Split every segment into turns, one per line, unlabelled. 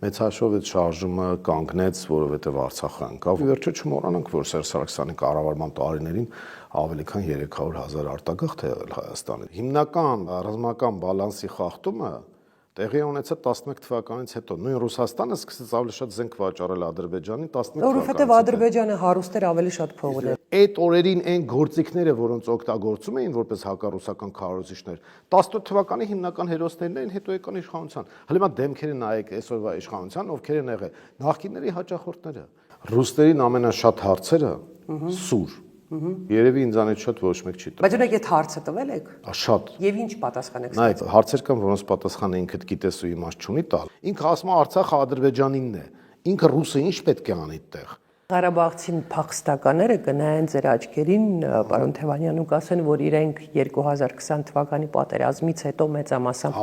մեծ հաշվով այդ շարժումը կանգնեց, որովհետև Արցախը ընկավ։ Վերջը չմոռանանք, որ Սերժ Սարգսյանի կառավարման տարիներին ավելի քան 300,000 արտագաղթ է եղել Հայաստանում։ Հիմնական ռազմական բալանսի խախտումը տեղի ունեցավ 11 թվականից հետո։ Նույն Ռուսաստանը սկսեց ավելի շատ զենք վաճառել Ադրբեջանին 11 թվականից։
Որովհետև Ադրբեջանը հարուստ էր, ավելի շատ փող ուներ։
Այդ օրերին այն գործիքները, որոնց օգտագործում էին որպես հակառուսական քարոզիչներ, 17 թվականի հիմնական հերոսներն էին, հետո եկան իշխանության։ Հələ մա դեմքերը նայեք այսօրվա իշխանության, ովքեր են եղել նախկինների հաճախորդները։ Ռուսներին ամենաշատ հարցերը սուր։ Երևի ինձանից շատ ոչ մեկ չի տվել։
Բայց ունեք այդ հարցը տվել եք։
Շատ։
Եվ ինչ պատասխան եք
ստացել։ Նայ, հարցեր կան, որոնց պատասխանը ինքդ գիտես ու իմաստ չունի տալ։ Ինքը ասում է Արցախը Ադրբեջանինն է։ Ինքը ռուսը ինչ պետք է անի այդտեղ։
Ղարաբաղցի փախստականները կնայեն ձեր աչքերին, պարոն Թևանյան, ու կասեն, որ իրենք 2020 թվականի պատերազմից հետո մեծամասամբ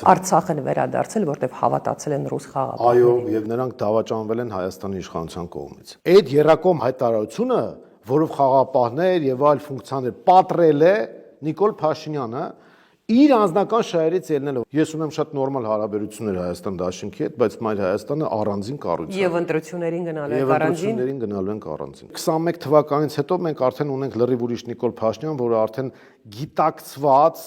Արցախ են վերադարձել, որտեղ հավատացել են ռուս խաղաղապահներին։
Այո, եւ նրանք դավաճանվել են Հայաստանի իշխանության կողմից։ Այդ երակոմ հայտարարությունը, որով խաղաղապահներ եւ այլ ֆունկցիաներ պատրել է Նիկոլ Փաշինյանը, իր անձնական շահերից ելնելով։ Ես ունեմ շատ նորմալ հարաբերություններ Հայաստան Դաշինքի հետ, բայց Մայր Հայաստանը առանձին կառույց է։
Եվ ընտրություններին գնալու ենք առանձին։ 21 թվականից
հետո մենք արդեն ունենք լրիվ ուրիշ Նիկոլ Փաշինյան, որը արդեն գիտակցված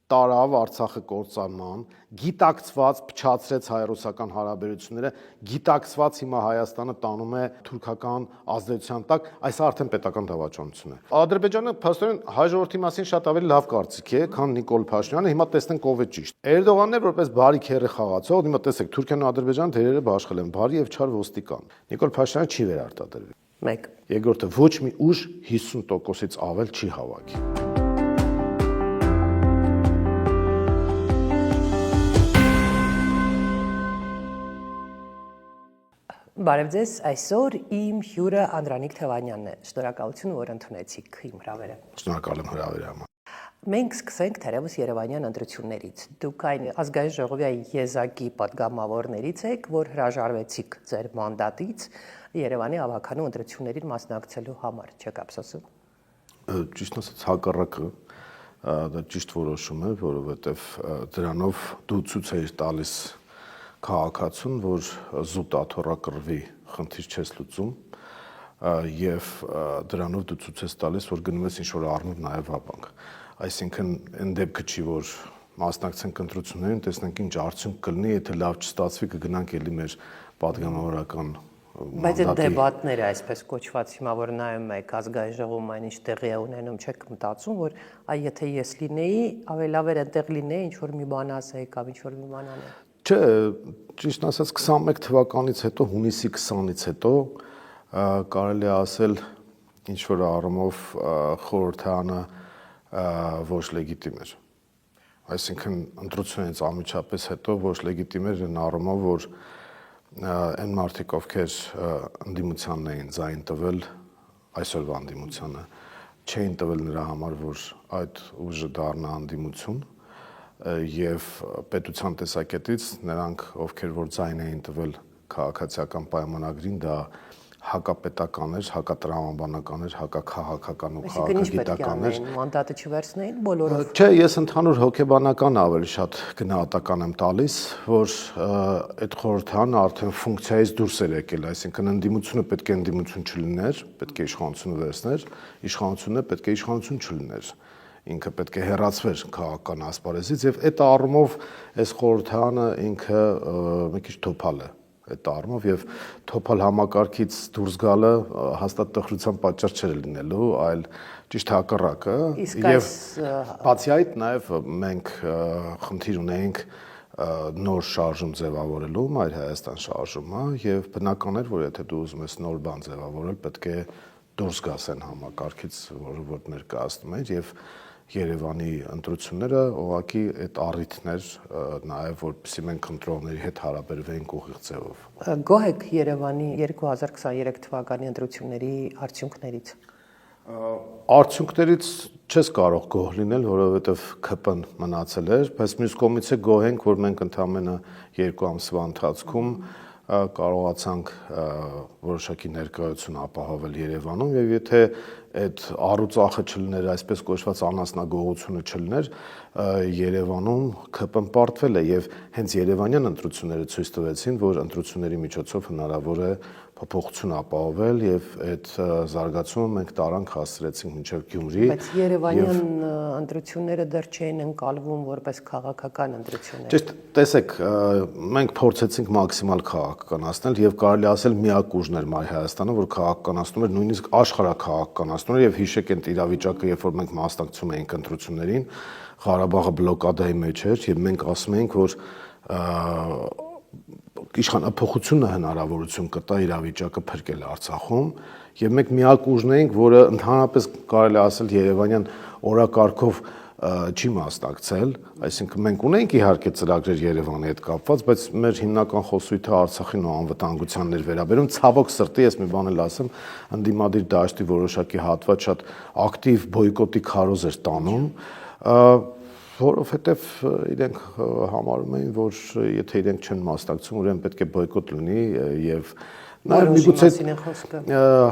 տարավ Արցախը կործանման, գիտակցված փչացրեց հայ-ռուսական հարաբերությունները, գիտակցված հիմա Հայաստանը տանում է թուրքական ազդեցության տակ, այս արդեն պետական դավաճանություն է։ Ադրբեջանը փաստորեն հայ ժողովրդի մասին շատ ավելի լավ կարծիք է, քան Նիկոլ Փաշինյանը, հիմա տեսնենք ով է ճիշտ։ Էրդողանն է որպես բարի քերը խաղացող, հիմա տեսեք Թուրքիան ու Ադրբեջանը դերերը բաշխել են, բարի եւ չար ոստիկան։ Նիկոլ Փաշինյանը չի վերարտադրվի։
1.
Երկրորդը ոչ մի ուժ 50%-ից ավել չի հավաքի։
Բարև ձեզ, այսօր իմ հյուրը Անդրանիկ Թևանյանն է։ Շնորհակալություն, որ ընդունեցիք իմ հրավերը։
Շնորհակալ եմ հրավերի համար։
Մենք սկսենք թերևս Երևանյան ընտրություններից։ Դուք այն ազգային ժողովի եզակի պատգամավորներից եք, որ հրաժարվեցիք ձեր մանդատից Երևանի ավականու ընտրություններին մասնակցելու համար, չեք ափսոսում։
Ճիշտ ասած, հակառակը դա ճիշտ որոշում է, որովհետև դրանով դու ցույց ես տալիս քաղաքացուն, որ զուտ աթոռակռվի խնդիր չես լուծում եւ դրանով դու ցույց ես տալիս, որ գնում ես ինչ-որ առնիվ նաեւ ապանք։ Այսինքն այն դեպքը չի, որ մասնակցենք ընտրություններին, տեսնենք ինչ արդյունք կլինի, եթե լավ չստացվի, կգնանք ելի մեր պատգամավորական
Բայց այդ դեբատները, այսպես կոչված, հիմա որ նայում եք ազգային ժողովում այնինչ տեղի է ունենում, չեք մտածում, որ այ եթե ես լինեի, ավելի լավ էր այնտեղ լինեի, ինչ որ մի բան ասեի կամ ինչ որ մի բան անեի։
Չէ, ճիշտ ասած 21 թվականից հետո, հունիսի 20-ից հետո կարելի է ասել ինչ որ առումով խորհրդարանը ոչ լեգիտիմ էր։ Այսինքն ընտրությունից անմիջապես հետո ոչ լեգիտիմ էր այն առումով, որ այն մարդիկ, ովքեր ընդդիմությանն էին ձայն տվել, այսօրվա ընդդիմությանը, չէին տվել նրա համար, որ այդ ուժը դառնա ընդդիմություն եւ պետության տեսակետից նրանք, ովքեր որ ձայն էին տվել քաղաքացիական պայմանագրին, դա հակապետական էր, հակատրամաբանական էր, հակաքաղաքական ու քաղաքագիտական էր։
Մանդատը չվերցնեին բոլորով։
Չէ, ես ընդհանուր հոգեբանական ավելի շատ գնահատական եմ տալիս, որ այդ խորհրդարանը արդեն ֆունկցիայից դուրս էր եկել, այսինքն ընդդիմությունը պետք է ընդդիմություն չլիներ, պետք է իշխանությունը վերցներ, իշխանությունը պետք է իշխանություն չլիներ։ Ինքը պետք է հեռացվեր քաղաքական ասպարեզից եւ այդ առումով այս խորհրդարանը ինքը մի քիչ թոփալ է այդ առումով եւ թոփալ համակարգից դուրս գալը հաստատ տխրության պատճառ չէր լինելու, այլ ճիշտ հակառակը եւ բացի այդ նաեւ մենք խնդիր ունենք նոր շարժում ձևավորելու, Մայր Հայաստան շարժումը եւ բնական էր, որ եթե դու ուզում ես նոր բան ձևավորել, պետք է դուրս գաս այն համակարգից, որը ներկայացնում էր եւ Երևանի ընտրությունները ուղղակի այդ առիթներ նաև որպեսզի մենք կընտրողների հետ հարաբերվենք ուղիղ ձևով։
Գոհ եք Երևանի 2023 թվականի ընտրությունների արդյունքներից։
Արդյունքներից չես կարող գոհ լինել, որովհետև ԿՊ-ն մնացել էր, բայց մյուս կողմից է գոհ ենք, որ մենք ընդամենը 2 ամսվա ընթացքում կարողացանք որոշակի ներկայություն ապահովել Երևանում եւ եթե այդ առուծախը չլներ, այսպես կոչված անասնագողությունը չլներ, Երևանում ԿՊ-ն պարտվել է եւ հենց Երևանյան ընտրությունները ցույց տվեցին, որ ընտրությունների միջոցով հնարավոր է փոփոխություն ապահովել եւ այդ զարգացումը մենք տարանք հասցրեցինք մինչեւ Գյումրի։
Բայց Երևանյան ընտրությունները դեռ չէին ընկալվում որպես քաղաքական ընտրություններ։
Ճիշտ, տեսեք, մենք փորձեցինք մաքսիմալ քաղաքականացնել եւ կարելի ասել միակ ուժն էր Մայր Հայաստանը, որ քաղաքականացնում էր, նույնիսկ աշխարհաքաղաքականացնում էր եւ հիշեք այդ իրավիճակը, երբ որ մենք մասնակցում էինք ընտրություններին, Ղարաբաղը բլոկադայի մեջ էր եւ մենք ասում էինք, որ իշխանափոխությունը հնարավորություն կտա իրավիճակը փրկել Արցախում եւ մենք միակ ուժն էինք, որը ընդհանրապես կարելի ասել Երևանյան օրակարգով չի մասնակցել, այսինքն մենք ունենք իհարկե ծրագրեր Երևանի հետ կապված, բայց մեր հիմնական խոսույթը Արցախին ու անվտանգությանն էր վերաբերում։ Ցավոք սրտի, ես մի բան էլ ասեմ, ընդդիմադիր դաշտի որոշակի հատված շատ ակտիվ բոյկոտի քարոզ էր տանում, որովհետև իրենք համարում էին, որ եթե իրենք չեն մասնակցում, ուրեմն պետք է բոյկոտ լինի եւ նաեւ միգուցե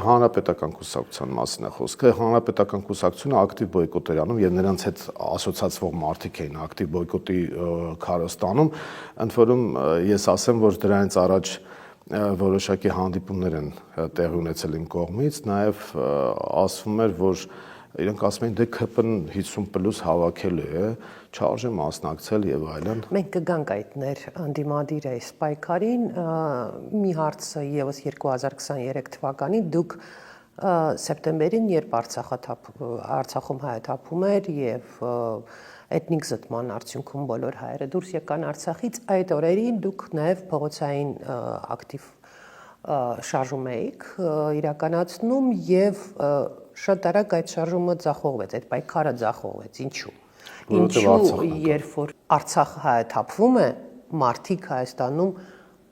հանրապետական կուսակցության մասին է խոսքը, հանրապետական կուսակցությունը ակտիվ բոյկոտ էր անում եւ նրանց հետ ասոցիացվող մարդիկ էին ակտիվ բոյկոտի քարոզ տանում, ընդ որում ես ասեմ, որ դրանից առաջ որոշակի հանդիպումներ են տեղի ունեցել իմ կողմից, նաեւ ասվում էր, որ իրենք ասում են դե ԿՊ-ն 50+ հավաքելու է, չարժե մասնակցել եւ այլն։
Մենք կգանք այդ անդիմադիր այս պայքարին, մի հարցը եւս 2023 թվականին դուք սեպտեմբերին, երբ Արցախում հայաթափում էր եւ էթնիկ զտման արդյունքում բոլոր հայերը դուրս եկան Արցախից, այդ օրերին դուք նաեւ փողոցային ակտիվ շարժում էիք իրականացնում եւ շատ արագ այդ շարժումը ձախողվեց, այդ պայքարը ձախողվեց, ինչու, երբ որ Արցախը հայաթափվում է, մարդիկ Հայաստանում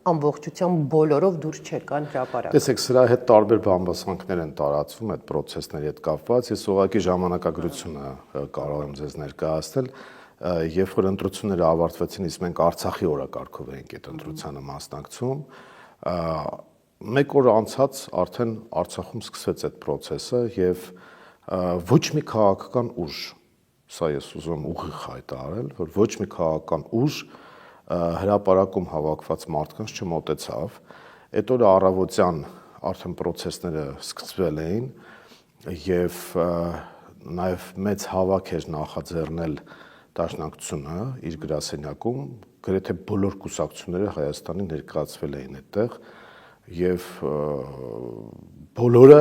ամբողջությամբ բոլորով դուրս չեկան հրապարակ։
Տեսեք, սրա հետ տարբեր բամբասանքներ են տարածվում այդ process-ների հետ կապված, ես ուղղակի ժամանակագրությունը կարող եմ ձեզ ներկայացնել, երբ որ ընտրությունները ավարտվեցին, իսկ մենք Արցախի օրակարգով էինք այդ ընտրությանը մասնակցում, մեկ օր անցած արդեն Արցախում սկսվեց այդ process-ը եւ ոչ մի քաղաքական ուժ, սա ես ուզում ուղիղ հայտարարել, որ ոչ մի քաղաքական ուժ հրապարակում հավաքված մարդկանց չմոտեցավ, այդ օրը առավոտյան արդեն process-ները սկսվել էին եւ նաեւ մեծ հավաք էր նախաձեռնել Դաշնակցությունը իր գրասենյակում, գրեթե բոլոր կուսակցությունները Հայաստանի ներկայացվել էին այդտեղ եւ բոլորը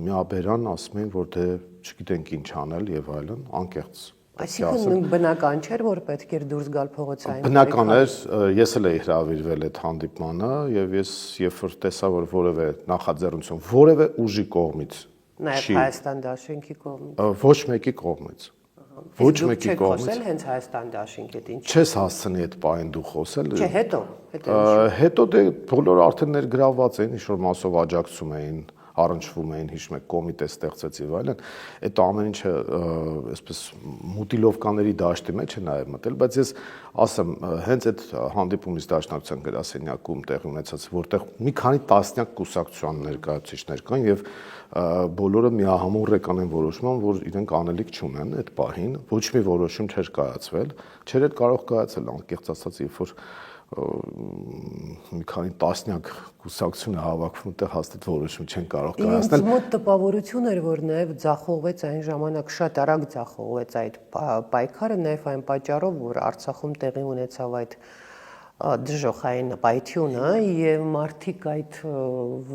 միաբերան ասում են, որ դե չգիտենք ինչ անել եւ այլն, անկեղծ։
Այսինքն բնական չէր, որ պետք էր դուրս գալ փողոցային։
Բնական էր, ես էլ էի հրավիրվել այդ հանդիպմանը եւ ես երբ որ տեսա, որ որևէ նախաձեռնություն, որևէ ուժի կողմից
նաեւ Հայաստան Դաշինքի կողմից։
Ոչ մեկի կողմից։ Ոչ մեկի կողմից։
Խոսել հենց Հայաստան Դաշինքի հետ ինչ։
Չես հասցնի այդ պահին դու խոսել։
Չէ,
հետո դե բոլորը արդեն ներգրավված էին, ինչ որ մասով աջակցում էին, առնչվում էին, հիշում եք, կոմիտե ստեղծեց եւ այլն, այդ ամեն ինչը այսպես մուտիլովկաների դաշտի մեջ է նաեւ մտել, բայց ես ասեմ, հենց այդ հանդիպումից Դաշնակցության գրասենյակում տեղի ունեցած, որտեղ մի քանի տասնյակ կուսակցության ներկայացուցիչներ կան եւ բոլորը միահամուռ եկան այն որոշման, որ իրենք անելիք չունեն այդ պահին, ոչ մի որոշում չէր կայացվել, չէր կարող կայացել, անկեղծ ասած, երբ որ մի քանի տասնյակ կուսակցություն է հավաքվում, այդտեղ հաստատ որոշում չեն կարող կայացնել։
Ինձ մոտ տպավորություն էր, որ նաև ձախողվեց այն ժամանակ, շատ արագ ձախողվեց այդ պայքարը, նաև այն պատճառով, որ Արցախում տեղի ունեցավ այդ դժոխային պայթյունը եւ մարդիկ այդ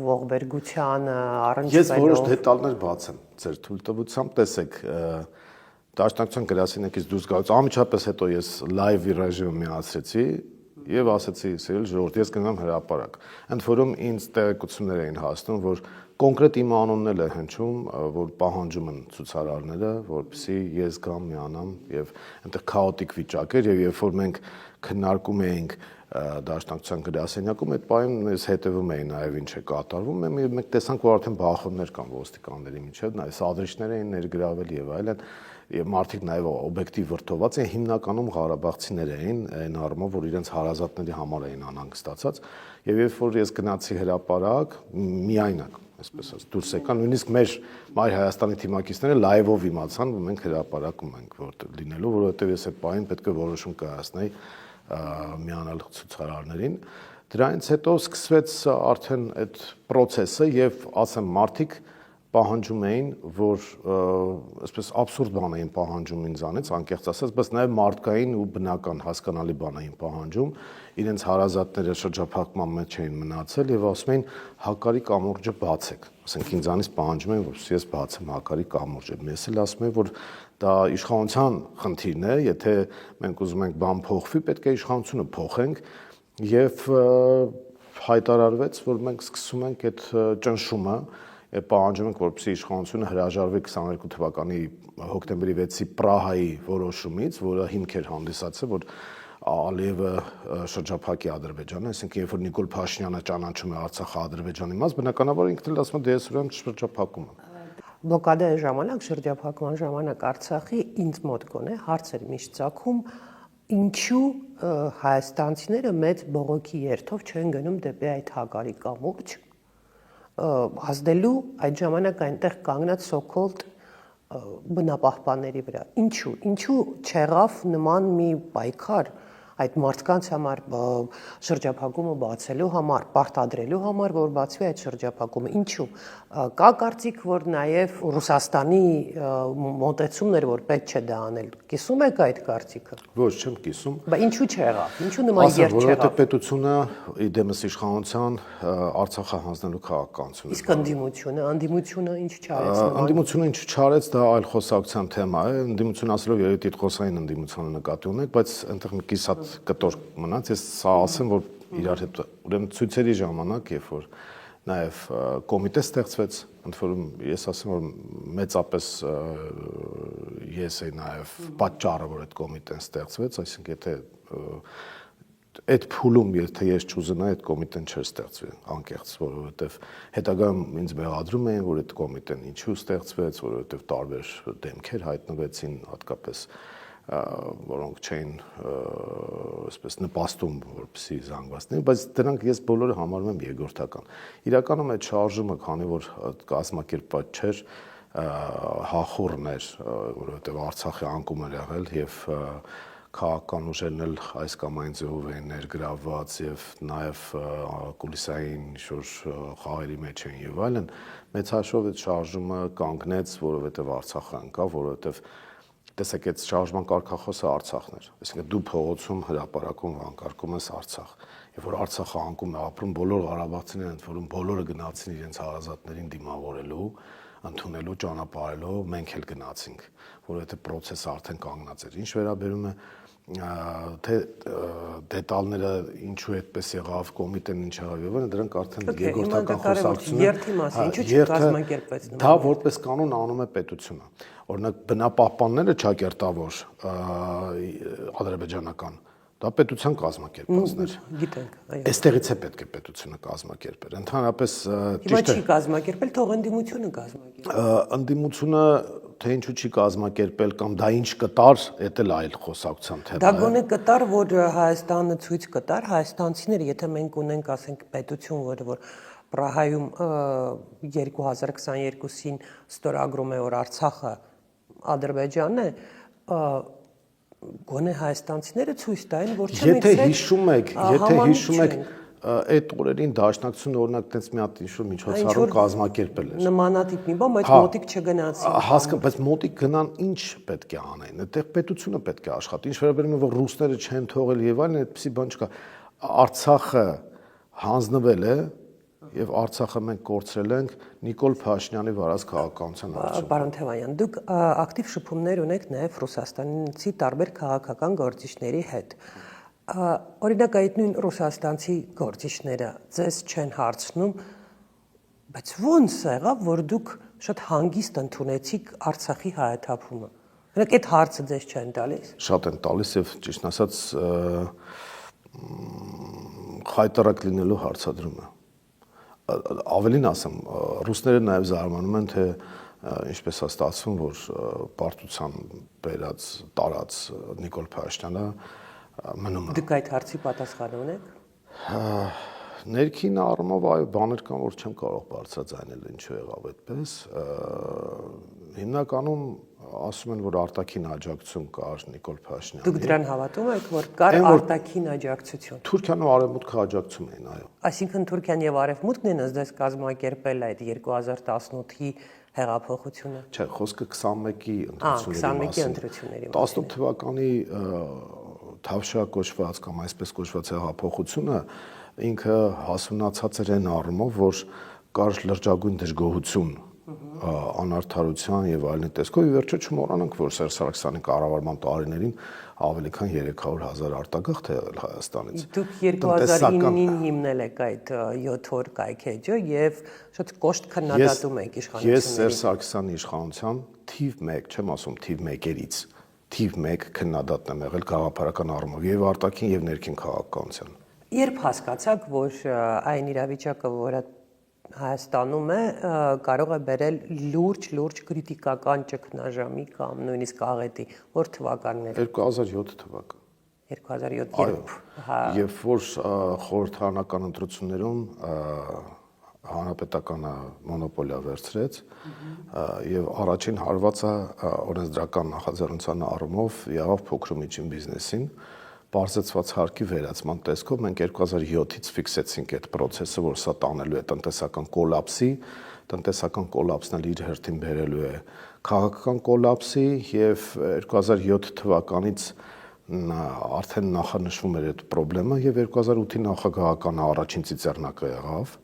ողբերգությանը առնչվելով։
Ես որոշ դետալներ բացեմ ձեր թույլտվությամբ, տեսեք, Դաշնակցության գրասենյակից դուրս գալուց անմիջապես հետո ես լայվի ռեժիմը միացրեցի եւ ասացի, սիրելի ժողովուրդ, ես գնամ հրապարակ։ Ընդ որում ինձ տեղեկություններ էին հասնում, որ կոնկրետ իմ անունն էլ է հնչում, որ պահանջում են ցուցարարները, որպեսզի ես գամ միանամ եւ այնտեղ քաոտիկ վիճակ էր եւ երբ որ մենք քննարկում էինք դաշնակցության գրասենյակում այդ պահին ես հետևում էի նաև ինչ է կատարվում, մենք տեսանք, որ արդեն բախումներ կան ոստիկանների միջև, նաև սադրիչներ էին ներգրավել եւ այլն, եւ մարդիկ նաև օբյեկտիվ վրդոված են, հիմնականում ղարաբաղցիներ էին, այն առումով, որ իրենց հարազատների համար էին անհանգստացած, եւ երբ որ ես գնացի հրապարակ, միայնակ, այսպես ասած, դուրս եկան, նույնիսկ մեր Մայր Հայաստանի թիմակիցները լայվով իմացան, որ մենք հրապարակում ենք որտեղ լինելու, որովհետեւ ես այդ պահին պետք է որոշում կայացնեի միանալ ցուցարարներին։ Դրանից հետո սկսվեց արդեն այդ process-ը եւ ասեմ մարդիկ պահանջում էին, որ այսպես աբսուրդ բան էին պահանջում ինձանից, անկեղծ ասած, բայց նաև մարդկային ու բնական հասկանալի բան էին պահանջում, իրենց հարազատները շրջափակման մեջ էին մնացել եւ ասում էին հակարի կամուրջը բացեք, ասենք ինձանից պահանջում էին, որ ես բացեմ հակարի կամուրջը, ես էլ ասում եմ, որ դա իշխանության խնդիրն է, եթե մենք ուզում ենք բան փոխվի, պետք է իշխանությունը փոխենք եւ հայտարարվեց, որ մենք սկսում ենք այդ ճնշումը պահանջում ենք, որպեսզի իշխանությունը հրաժարվի 22 թվականի հոկտեմբերի 6-ի Պրահայի որոշումից, որը հիմք էր հանդիսացել, որ Ալիևը շրջափակի Ադրբեջանը, այսինքն երբ որ Նիկոլ Փաշինյանը ճանաչում է Արցախը Ադրբեջանի մաս, բնականաբար ինքն էլ ասում է դե ես ուրեմն շրջափակում եմ։
Բլոկադայի ժամանակ, շրջափակման ժամանակ Արցախի ինձ մոտ գոնե հարցեր միշտ ցակում, ինչու հայաստանցիները մեծ բողոքի երթով չեն գնում դեպի այդ հակարի կամուրջ ազդելու այդ ժամանակ այնտեղ կանգնած so-called բնապահպանների վրա։ Ինչու չեղավ նման մի պայքար այդ մարդկանց համար շրջափակումը բացելու համար, պարտադրելու համար, որ բացվի այդ շրջափակումը։ Ինչու կա կարծիք, որ նաև Ռուսաստանի մոտեցումն էր, որ պետք չէ դա անել։ Կիսում եք այդ կարծիքը։
Ոչ, չեմ կիսում։
Բայց ինչու չեղավ։ Ինչու նման երթ չեղավ։
Որովհետև պետությունը իդեմս իշխանության Արցախը հանձնելու քաղաքականություն։
Իսկ անդիմությունը ինչ չարեց։
Անդիմությունը ինչ չարեց, դա այլ խոսակցության թեմա է։ Անդիմություն ասելով երևի տիտղոսային անդիմությունը նկատի ունեք, բայց այնտեղ մի կիսատ կտոր մնաց, ես սա ասեմ, որ իրար հետ ուրեմն ցույցերի ժամանակ, երբ որ նաև կոմիտե ստեղծվեց, ընդ որում ես ասեմ, որ մեծապես ես էի նաև պատճառը, որ այդ կոմիտեն ստեղծվեց, այսինքն եթե այդ փուլում եթե ես չուզենայի այդ կոմիտեն չէր ստեղծվի, անկեղծ, որովհետև հետագայում ինձ մեղադրում էին, որ այդ կոմիտեն ինչու ստեղծվեց, որովհետև տարբեր դեմքեր հայտնվեցին, հատկապես որոնք չէին այսպես նպաստում, որպեսզի զանգվածներ, բայց դրանք ես բոլորը համարում եմ երկրորդական։ Իրականում այդ շարժումը, քանի որ կազմակերպված չէր, հախուռն էր, որովհետև Արցախի անկում էր եղել եւ քաղաքական ուժերն էլ այս կամ այն ձևով էին ներգրավված եւ նաեւ կուլիսային ինչ-որ խաղերի մեջ էին եւ այլն, մեծ հաշվով այդ շարժումը կանգնեց, որովհետեւ Արցախը անկավ, որովհետեւ տեսեք, այդ շարժման կարգախոսը Արցախն էր, այսինքն դու փողոցում հրապարակում վանկարկում ես Արցախ, եւ որ Արցախը անկում է ապրում, բոլոր ղարաբաղցիները, ընդ որում բոլորը գնացին իրենց հարազատներին դիմավորելու, ընդունելու, ճանապարհելու, մենք էլ գնացինք, որովհետեւ process-ը արդեն կանգնած էր։ Ինչ վերաբերում է թե դետալները ինչու այդպես եղավ, կոմիտեն ինչ եղավ եւ այլն, դրանք արդեն երկրորդական խոսակցություն
է։ Ինչու չկազմակերպվեց նման։
Դա որպես կանոն անում է պետությունը։ Օրինակ բնապահպանները ճակերտավոր ադրբեջանական դա պետության կազմակերպվածներ։
Գիտենք, այո։
Այստեղից է պետք է պետությունը կազմակերպել։ Ընդհանրապես
Հիմա չի կազմակերպել, թող ընդդիմությունը կազմակերպի։
Ընդդիմությունը թե ինչու չի կազմակերպել կամ դա ինչ կտար, դա էլ այլ խոսակցության թեմա է։
Դա գոնե կտար, որ Հայաստանը ցույց կտար, հայաստանցիները, եթե մենք ունենք, ասենք, պետություն, որ Պրահայում 2022-ին ստորագրում է, որ Արցախը Ադրբեջանն է, գոնե հայաստանցիները ցույց տային, որ
Եթե հիշում եք, այդ օրերին դաշնակցությունը օրինակ տենց մի հատ ինչ-որ միջոցառում կազմակերպել էր։
Նմանատիպ մի բան, բայց մոտիկ չգնացին։
Հասկանում, բայց մոտիկ գնան ինչ պետք է անեն։ Այդտեղ պետությունը պետք է աշխատի։ Ինչ վերաբերում է, որ ռուսները չեն թողել եւ այլն, այդպեսի բան չկա։ Արցախը հանձնվել է եւ Արցախը մենք կորցրել ենք Նիկոլ Փաշինյանի վարած քաղաքականության արդյունքում։
Պարոն Թևանյան, դուք ակտիվ շփումներ ունեք նաեւ Ռուսաստանցի տարբեր քաղաքական գործիչների հետ։ Օրինակ այդ նույն ռուսաստանցի գործիչները ձեզ չեն հարցնում, բայց ո՞նց եղավ, որ դուք շատ հանգիստ ընդունեցիք Արցախի հայաթափումը։ Օրինակ այդ հարցը ձեզ չեն տալիս։
Շատ են տալիս եւ ճիշտ ասած խայտարակ լինելու հարցադրումը։ Ավելին ասեմ, ռուսները նաև զարմանում են, թե ինչպես է ստացվում, որ պարտության բերած, տարած Նիկոլ Փաշինյանը մնում է։
Դուք այդ հարցի պատասխան ունեք։
Ներքին առումով այո, բաներ կան, որ չեմ կարող բարձրաձայնել ինչու եղավ այդպես։ Հիմնականում ասում են, որ արտաքին աջակցություն կար Նիկոլ Փաշինյանի։
Դուք դրան հավատում եք, որ կար արտաքին աջակցություն։
Թուրքիան ու Արևմուտքը աջակցում էին, այո։
Այսինքն Թուրքիան եւ Արևմուտքն են ըստ կազմակերպել այդ 2018-ի հեղափոխությունը։
Չէ, խոսքը 21-ի
ընտրությունների մասին։
18 թվականի Թավշյա կոչված կամ այսպես կոչված հեղափոխությունը ինքը հասունացած էր այն առումով, որ կար լրջագույն դժգոհություն անարդարության եւ այլն տեսքով, ի վերջո չմոռանանք, որ Սերժ Սարգսյանի կառավարման տարիներին ավելի քան 300,000 արտագաղթ է եղել Հայաստանից։
Դուք 2009-ին հիմնել եք այդ 7 օր կայքեջը եւ շատ կոշտ քննադատում եք իշխանություններին։
Ես Սերժ Սարգսյանի իշխանության թիվ 1, չեմ ասում թիվ 1-երից, թիվ 1 քննադատն եմ եղել գաղափարական առումով եւ արտաքին եւ ներքին քաղաքականության։
Երբ հասկացաք, որ այն իրավիճակը, որը Հայաստանում է, կարող է բերել լուրջ քրիտիկական ճգնաժամի կամ նույնիսկ աղետի, որ թվականներ
2007 թվական
2007
երբ որ խորհրդարանական ընտրություններում հանրապետականը մոնոպոլիա վերցրեց եւ առաջին հարվածը օրենսդրական նախաձեռնության առումով եղավ փոքր ու միջին բիզնեսին բարձրացված հարկի վերացման տեսքով մենք 2007-ից ֆիքսեցինք այդ process-ը, որ սա տանելու է տնտեսական կոլապսի, տնտեսական կոլապսն էլ իր հերթին բերելու է քաղաքական կոլապսի եւ 2007 թվականից արդեն նախանշվում էր այդ խնդրը եւ 2008-ի նախագահական առաջին ծիծեռնակը եղավ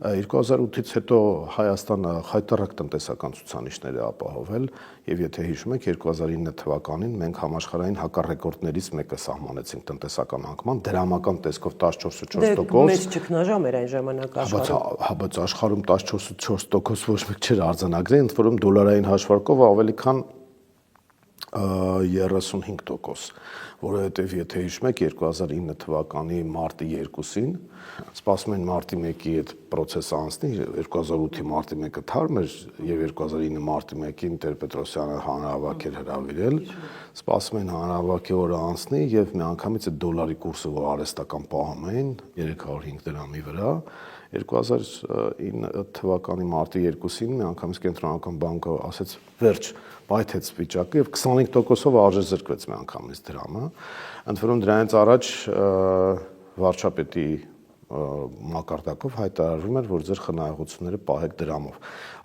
2008-ից հետո Հայաստանը խայտառակ տնտեսական ցուցանիշներ է ապահովել եւ եթե հիշում եք 2009 թվականին մենք համաշխարհային հակառեկորդներից մեկը սահմանեցինք տնտեսական անկման դրամական տեսքով 14.4%։
Մեծ ճգնաժամ էր այն ժամանակ աշխարհում։
Բայց աշխարհում 14.4% ոչ մեկ չէր արձանագրել, ընդ որում դոլարային հաշվարկով ավելի քան 35%, որովհետև եթե հիշում եք 2009 թվականի մարտի 2-ին սպասում են մարտի 1-ի այդ process-ը անցնի 2008-ի մարտի 1-ը թարմ էր եւ 2009 մարտի 1-ին Տեր-Պետրոսյանը հանրահավաք էր հրավիրել սպասում են հանրահավաքի օրը անցնի եւ միանգամից այդ դոլարի կուրսը որ արհեստական պահում էին 305 դրամի վրա 2009 թվականի մարտի 2-ին միանգամից կենտրոնական բանկը ասեց վերջ բայթեց վիճակը եւ 25%-ով արժեզրկվեց միանգամից դրամը ընդ որում դրանից առաջ վարչապետի մակարդակով հայտարարվում էր որ ձեր խնայողությունները պահեք դրամով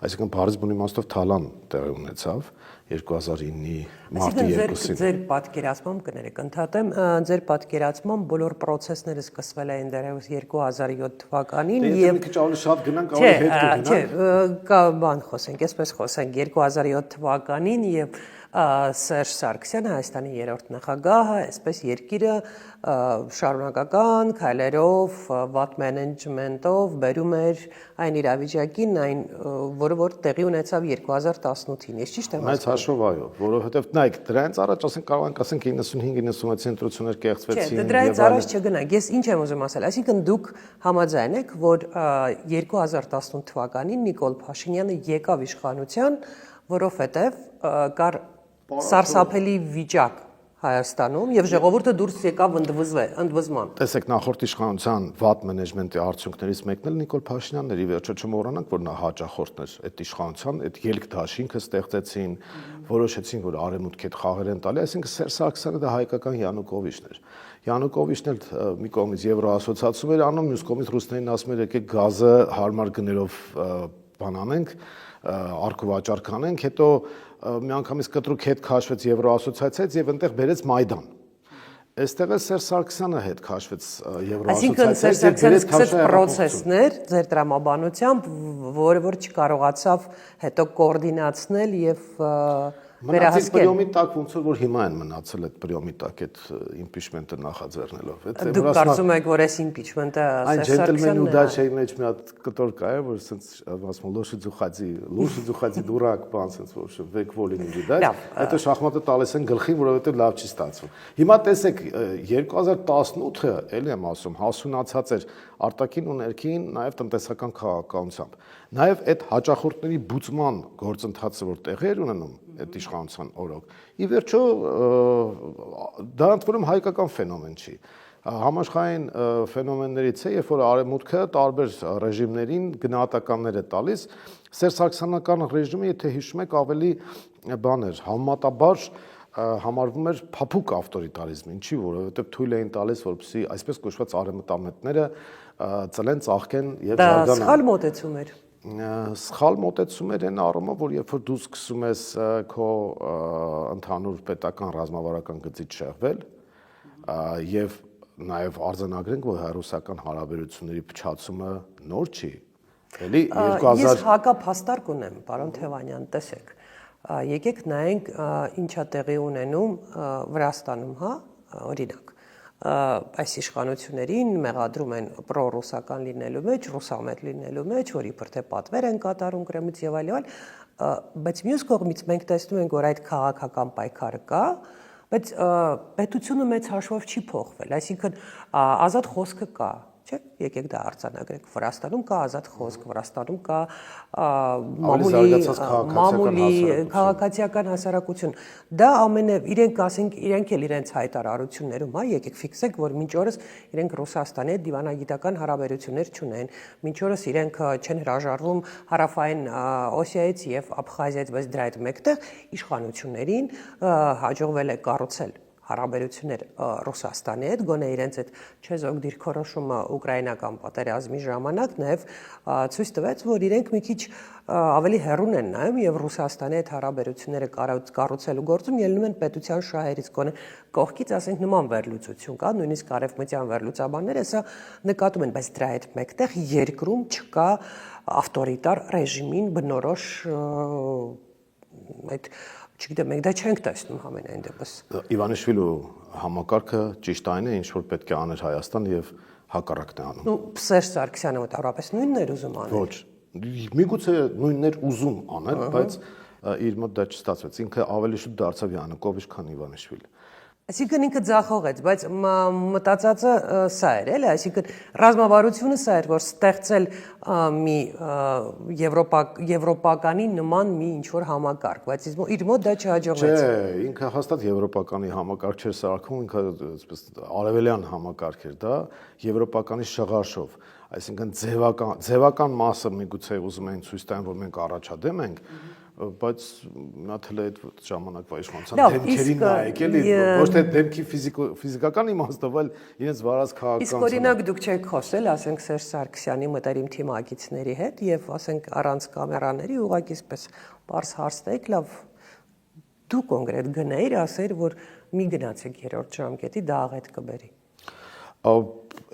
այսինքն բարձ բուն իմաստով թալան տեղի ունեցավ 2009-ի մարտի 2-ին
Ձեր պատկերացմամբ կներեք ընդհատեմ ձեր պատկերացմամբ բոլոր process-ները սկսվել էին դեռևս 2007 թվականին
եւ մի քիչ ավելի շատ գնանք ավելի հետ կգնանք
Չէ, կա բան խոսենք, այսպես խոսենք 2007 թվականին եւ Սերժ Սարգսյանը Հայաստանի երրորդ նախագահը, այսպես երկիրը շարունակական քայլերով, վատ մենեջմենտով բերում էր այն իրավիճակին, այն որը որ տեղի ունեցավ 2018-ին, ես ճիշտ եմ
ասում։ Այս հաշվով այո, որովհետև նայեք, դրանից առաջ ասենք կարող ենք ասենք 95-96 ընտրություններ կեղծվեցին։
Չէ, դրանից առաջ չգնանք։ Ես ինչ եմ ուզում ասել, այսինքն դուք համաձայն եք, որ 2018 թվականին Նիկոլ Փաշինյանը եկավ իշխանության, որովհետև կար սարսափելի վիճակ Հայաստանում եւ ժողովուրդը դուրս եկավ ընդվզման։
Տեսեք, նախորդ իշխանության վատ մենեջմենտի արդյունքներից մեկն էլ Նիկոլ Փաշինյանն էր, ի վերջո չմոռանանք, որ նա հաճախորդն էր այդ իշխանության, այդ ելք-դաշինքը ստեղծեցին, որոշեցին, որ արևմուտքի հետ խաղեր են տալի, այսինքն Սերժ Սարգսյանը դա հայկական Յանուկովիչն էր։ Յանուկովիչն էլ մի կողմից Եվրոասոցիացիա էր անում, մյուս կողմից ռուսներին ասում էր եկեք գազը հարմար գներով բան անենք, արկուվաճառք անենք, հետո միանգամից կտրուկ հետ քաշվեց Եվրոասոցիացիայից եւ այնտեղ բերեց Մայդան։ Այստեղ էլ Սերժ Սարգսյանը հետ քաշվեց Եվրոասոցիացիայից։
Այսինքն Սերժ Սարգսյանը սկսեց process-ներ ձեր տրամաբանությամբ, որը որ չկարողացավ հետո կոորդինացնել եւ
Մնացած պրիոմի տակ ոնց որ հիմա են մնացել այդ պրիոմի տակ այդ impeachment-ը նախաձեռնելով։
Դուք կարծում եք, որ այս impeachment-ը
այն ջենտլմենի ուդաչայի մեջ մի հատ կտոր կա, որ ասենց ասում լոշի ձուխածի դուրակ բան ասենց որ վեք վոլինի դիդա։ Այդ շախմատը տալիս են գլխին, որովհետև լավ չի ստացվում։ Հիմա տեսեք 2018-ը, էլի եմ ասում, հասունացած էր արտաքին ու ներքին, նաև տնտեսական քաղաքականությամբ։ Նաև այդ հաճախորդների բուծման գործընթացը, որ տեղի էր ունենում այդ իշխանության օրոք, ի վերջո դա ընդորում հայկական ֆենոմեն չի։ Համաշխարհային ֆենոմեններից է, երբ որ արևմուտքը տարբեր ռեժիմներին գնահատականներ է տալիս, Սերժ Սարգսյանական ռեժիմը, եթե հիշում եք, ավելի բաներ, համեմատաբար համարվում էր փափուկ ավտորիտարիզմ, ինչի, որովհետև թույլ էին տալիս, որպեսզի այսպես կոչված արևմտամետները ծլեն, ծաղկեն եւ զարգանան։
Դա սխալ մոտեցում էր։
Սխալ մոտեցում էր այն առումով, որ երբ որ դու սկսում ես քո ընդհանուր պետական ռազմավարական գծից շեղվել եւ նաեւ արձանագրենք, որ հայ-ռուսական հարաբերությունների փչացումը նոր չի, էլի 2000
Ես հակափաստարկ ունեմ, պարոն Թևանյան, տեսեք։ Եկեք նայենք ինչա տեղի ունենում Վրաստանում, հա, օրինակ։ Այս իշխանություններին մեղադրում են պրոռուսական լինելու մեջ, ռուսամետ լինելու մեջ, որ իբր թե պատվեր են կատարում Կրեմլից եւ այլ, բայց մյուս կողմից մենք տեսնում ենք, որ այդ քաղաքական պայքարը կա, բայց պետությունը մեծ հաշվով չի փոխվել, այսինքն ազատ խոսքը կա, չէ՞, եկեք դա արձանագրենք, Վրաստանում կա ազատ խոսք, Վրաստանում կա մամուլի քաղաքացիական հասարակություն, դա իրենք ասենք, իրենք էլ իրենց հայտարարություններում, հա, եկեք ֆիքսեք, որ մինչ օրս իրենք Ռուսաստանի հետ դիվանագիտական հարաբերություններ չունեն, մինչ օրս իրենք չեն հրաժարվում Հարավային Օսիայից եւ Աբխազիայից, բայց դրա հետ մեկտեղ իշխանություններին հաջողվել է կառուցել հարաբերություններ Ռուսաստանի հետ, գոնե իրենց այդ չեզոք դիրքորոշումը ուկրաինական պատերազմի ժամանակ նաև ցույց տվեց, որ իրենք մի քիչ ավելի հեռուն են նայում եւ Ռուսաստանի հետ հարաբերությունները կառուցելու գործում ելնում են պետության շահերից, գոնե կողքից ասենք նման վերլուծություն կա, նույնիսկ արևմտյան վերլուծաբանները սա նկատում են, բայց դրա հետ մեկտեղ երկրում չկա ավտորիտար ռեժիմին բնորոշ այդ չգիտեմ, մենք դա չենք տեսնում համենայն դեպս։
Իվանիշվիլու համակարգը ճիշտ այն է, ինչ որ պետք է աներ Հայաստան եւ հակառակն է անում։
Ու Սերժ Սարգսյանը մոտավորապես նույնն էր ուզում անել։
Ոչ, միգուցե նույնն էր ուզում անել, բայց իր մոտ դա չստացվեց։ Ինքը ավելի շուտ դարձավ Յանուկովիչ, քան Իվանիշվիլը։
Այսինքն ինքը ձախողեց, բայց մտածածը սա էր, էլի, այսինքն ռազմավարությունը սա էր, որ ստեղծել մի եվրոպականի նման մի ինչ-որ համակարգ, բայց իր մոտ դա չհաջողվեց։
Չէ, ինքը հաստատ եվրոպականի համակարգ չէր սարքում, ինքը այսպես արևելյան համակարգ էր դա, եվրոպականի շղարշով, այսինքն ձևական մասը միգուցե ուզում էին ցույց տան, որ մենք առաջադեմ ենք, բայց մնացել է այդ ժամանակվա իշխանության դեմքերին նայեք, էլի, ոչ թե դեմքի ֆիզիկական իմաստով, այլ իրենց վարած քաղաքական։
Իսկ օրինակ դուք չեք խոսել, ասենք Սերժ Սարգսյանի մտերիմ թիմակիցների հետ եւ ասենք առանց կամերաների ուղղակի այսպես բարձ հարց տեք, լավ, դու կոնկրետ գնայիր, ասեր, որ մի գնացեք երրորդ ժամկետի դա աղետ կբերի։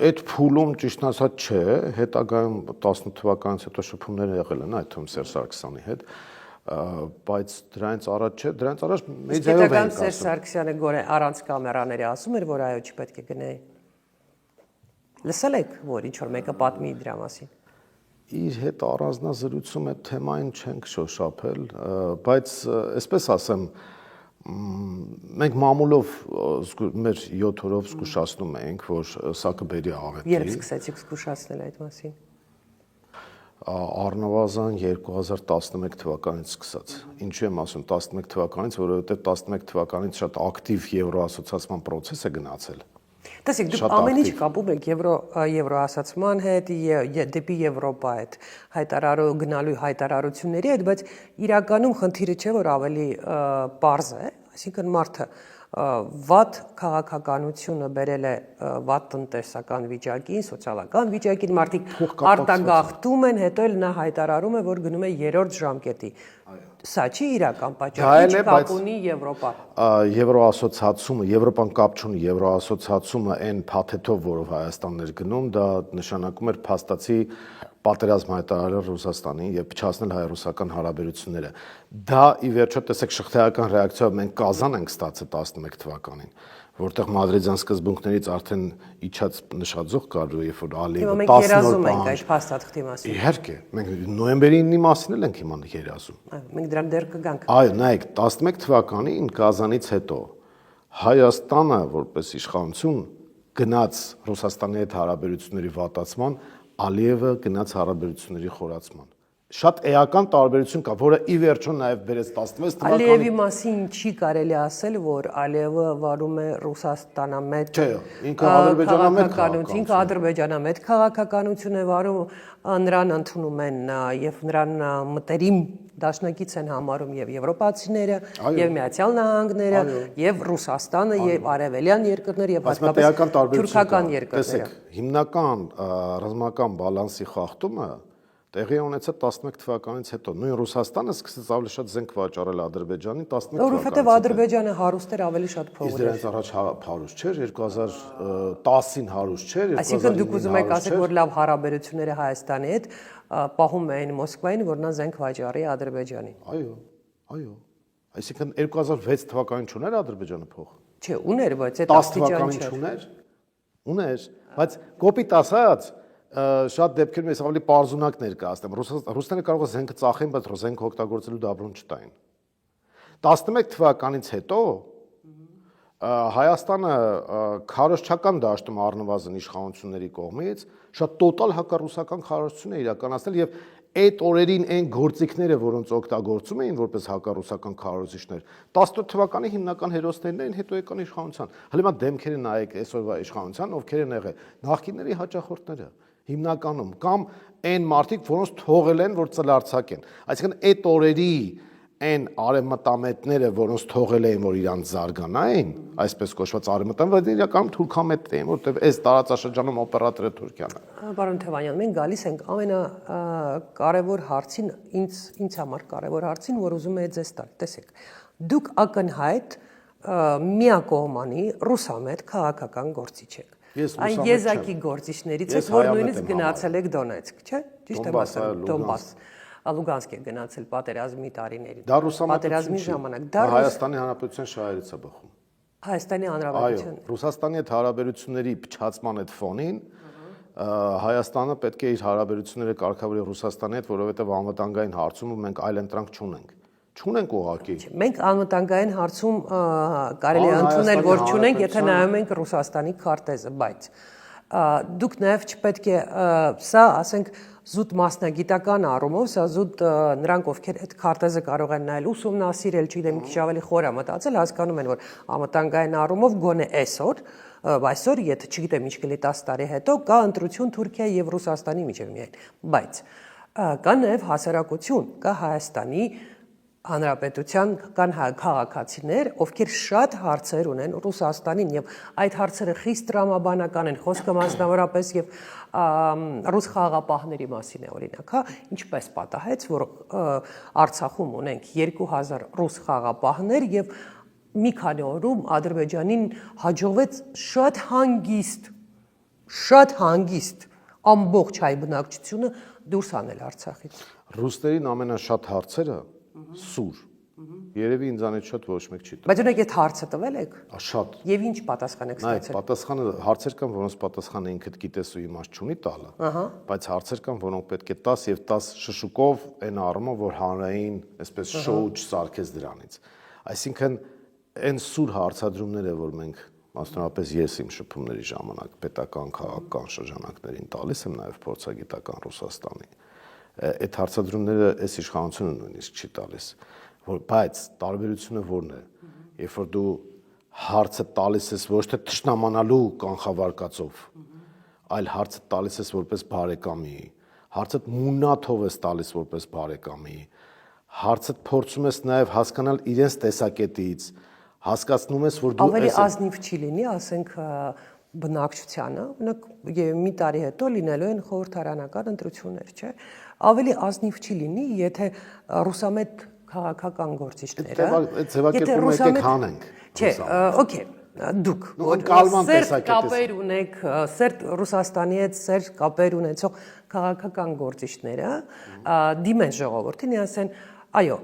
Այդ փուլում ճիշտ ասած չէ, հետագայում 18 թվականից հետո շփումներ եղել են այդ թվում Սերժ Սարգսյանի հետ, բայց դրանից առաջ չէ, դրանից առաջ մեդիայով են ասում։
Սերժ Սարգսյանը գոնե առանց կամերաների ասում էր, որ այո, չպետք է գնայի։ Լսել եք, որ ինչ որ մեկը պատմի դրա մասին։
Իր հետ առանձնազրույցում այդ թեմային չենք շոշափել, բայց այսպես ասեմ, մենք մամուլով մեր 7 օրով զգուշացնում ենք, որ սա կբերի աղետի։
Երբ սկսեցիք զգուշացնել այդ մասին։
Առնվազն 2011 թվականից սկսած։ Ինչու եմ ասում 11 թվականից, որովհետև 11 թվականից շատ ակտիվ եվրոասոցիացման process է գնացել։
Տեսեք, դուք ամեն ինչ կապում եք եվրոասոցիացման հետ, դեպի Եվրոպա հետ, գնալու հայտարարությունների հետ, բայց իրականում խնդիրը չէ, որ ավելի պարզ է, այսինքն մարդը վատ քաղաքականությունը բերել է վատ տնտեսական վիճակին, սոցիալական վիճակին, մարդիկ արտագաղթում են, հետո էլ նա հայտարարում է, որ գնում է երրորդ ժամկետի։ Սա չի իրական
Դա
պատճառը,
էլ է,
ինչ
բայց-
կապ ունի Եվրոպան։
Եվրոասոցիացումը, Եվրոպան կապ չունի, Եվրոասոցիացումը այն փաթեթով, որով Հայաստանն էր գնում, դա նշանակում էր փաստացի պատերազմ հայտարարել Ռուսաստանին եւ փչացնել հայ-ռուսական հարաբերությունները։ Դա ի վերջո տեսեք շղթայական ռեակցիայով մենք Կազան ենք ստացել 11 թվականին, որտեղ մադրիդյան սկզբունքներից արդեն իջած նշաձող կար, երբ որ
Հիմա
Ալիևը
մենք
10 նոր
երազում ենք
պահանջ։
այդ փաստաթղթի մասին։
Իհարկե, մենք նոյեմբերի 9-ի մասին էլ ենք հիմա երազում։
Մենք դրան դեռ կգանք։
Այո, նայեք, 11 թվականին Կազանից հետո Հայաստանը որպես իշխանություն գնաց Ռուսաստանի հետ հարաբերությունների վատացման, Ալիևը գնաց հարաբերությունների խորացման։ Շատ էական տարբերություն կա, որը ի վերջո նաև բերեց 16
Ալիևի
թվականին։
մասին չի կարելի ասել, որ Ալիևը վարում է Ռուսաստանամետ
Չէ, ինքը ադրբեջանամետ
քաղաքականություն, ինքը ադրբեջանամետ քաղաքականություն է վարում, նրան ընդունում են եւ նրան մտերիմ դաշնակից են համարում եւ եվրոպացիները, եւ Միացյալ Նահանգները, եւ Ռուսաստանը, եւ արևելյան երկրները, եւ հատկապես թուրքական երկրները։
Տեսեք, հիմնական ռազմական բալանսի խախտումը տեղի ունեցավ 11 թվականից հետո։ Նույն Ռուսաստանը սկսեց ավելի շատ զենք վաճառել Ադրբեջանին 11 թվականից։
Որովհետեւ Ադրբեջանը հարուստ էր, ավելի շատ փող
Իսկ
ուներ։
դրանից առաջ հարուստ չէր, 2010-ին հարուստ չէր, 2009-ին։
Այսինքն դուք ուզում եք ասել, որ լավ հարաբերությունները Հայաստանի հետ պահում էին Մոսկվային, որ նա զենք վաճառի Ադրբեջանին։
Այո։ Այսինքն 2006 թվականին չուներ Ադրբեջանը փող։
Չէ, ուներ, բայց այդ
10
աստիճան
թվականին
չէր։
չուներ։ Ուներ, բայց կոպիտ ասած շատ դեպքերում ես ավելի պարզունակ ներկայացնեմ։ Ռուսները կարող է զենքը ծախեն, բայց զենք օգտագործելու դաբրուն չտային։ 11 թվականից հետո Հայաստանը քարոզչական դաշտում առնվազն իշխանությունների կողմից շատ տոտալ հակառուսական քարոզություն է իրականացնել եւ այդ օրերին այն գործիքները, որոնց օգտագործում էին որպես հակառուսական քարոզիչներ, 18 թվականի հիմնական հերոսներն էին, հետո եկան իշխանության։ Հələ մա դեմքերը նայեք այսօրվա իշխանության, ովքեր են եղել նախկինների հաճախորդները հիմնականում կամ այն մարդիկ, որոնց թողել են, որ ծլարձակեն։ Այսինքն այդ օրերի այն արևմտամետները, որոնց թողել էին, որ իրանց զարգանային, այսպես կոչված արևմտամետ, բայց իրականում թուրքամետ էին, որտեղ այս տարածաշրջանում օպերատորը Թուրքիան է։
Պարոն Թևանյան, մենք գալիս ենք ամենակարևոր հարցին, ինձ համար կարևոր հարցին, որ ուզում եմ ձեզ տալ։ Տեսեք, դուք ակնհայտ միակողմանի ռուսամետ քաղաքական գործիչ եք։ Այն եզակի գործիչներից եք, որ նույնիսկ գնացել եք Դոնեցկ, չէ՞։ Ճիշտ եմ ասում, Դոնբաս, Լուգանսկ եք գնացել պատերազմի տարիներին։
Դա ռուսամետություն
պատերազմի
չի։
ժամանակ։
Դա Հայաստանի Հանրապետության շահերից է բխում։
Հայաստանի
Այո,
Հանրապետության։
Ռուսաստանի հետ հարաբերությունների փչացման այդ ֆոնին Հայաստանը պետք է իր հարաբերությունները կարգավորի Ռուսաստանի հետ, որովհետև անվտանգային հարցում մենք այլ ընտրանք չունենք։ Չունենք ուղղակի։
Մենք անվտանգային հարցում կարելի է ընդունել, որ չունենք, եթե նայում ենք Ռուսաստանի քարտեզը, բայց դուք նաև չպետք է սա, ասենք, զուտ մասնագիտական առումով, սա զուտ նրանք, ովքեր այդ քարտեզը կարող են նայել, ուսումնասիրել, չգիտեմ, քիչ ավելի խոր մտածել, հասկանում են, որ անվտանգային առումով գոնե այսօր, եթե չգիտեմ, ինչ կլինի 10 տարի հետո, կա ընտրություն Թուրքիայի եւ Ռուսաստանի միջեւ միայն, բայց կա նաև հասարակություն, կա Հայաստանի Հանրապետության կան քաղաքացիներ, ովքեր շատ հարցեր ունեն Ռուսաստանին եւ այդ հարցերը խիստ տրամաբանական են, խոսքը մասնավորապես եւ ռուս խաղաղապահների մասին է օրինակ, հա, ինչպես պատահեց, որ Արցախում ունենք 2000 ռուս խաղաղապահներ եւ մի քանի օրում Ադրբեջանին հաջողվեց շատ հանգիստ ամբողջ հայ բնակչությունը դուրս անել Արցախից։
Ռուսներին ամենաշատ հարցերը սուր։ Երևի ինձանից շատ ոչ մեկ չի տվել։
Բայց ունեք այդ հարցը տվել եք։
Շատ։
Եվ ինչ պատասխան եք
Նայեք,
ստացել։
պատասխանը հարցեր կան, որոնց պատասխանը ինքդ գիտես ու իմաստ չունի տալը, բայց հարցեր կան, որոնք պետք է տաս եւ տաս շշուկով այն առումով, որ հանրային, այսպես շոու չսարքես դրանից։ Այսինքն այն սուր հարցադրումները, որ մենք մասնավորապես ես իմ շփումների ժամանակ պետական քաղաքական շրջանակներին տալիս եմ նաեւ փորձագիտական Ռուսաստանի, այդ հարցադրումները այս իշխանությունը նույնիսկ չի տալիս, բայց տարբերությունը որն է, երբ որ դու հարցը տալիս ես ոչ թե թշնամանալու կանխավարկածով, այլ հարցը տալիս ես որպես բարեկամի, հարցը մունաթով ես տալիս որպես բարեկամի, հարցը փորձում ես նաև հասկանալ իրենց տեսակետից, հասկացնում ես, որ դու
ավելի ազնիվ չի լինի, ասենք բնակչությանը, մի տարի հետո լինելու են խորհրդարանական ընտրություններ, չէ՞։ Ավելի ազնիվ չի լինի, եթե ռուսամետ քաղաքական գործիչները։
Այդ ձևակերպումը եկեք հանենք։
Չէ, օքեյ, դուք
ընկալման
սերտ
տեսակետից
կապեր ունեք, սերտ Ռուսաստանի հետ սերտ կապեր ունեցող քաղաքական գործիչները դիմեն ժողովրդին, ասեն, այո,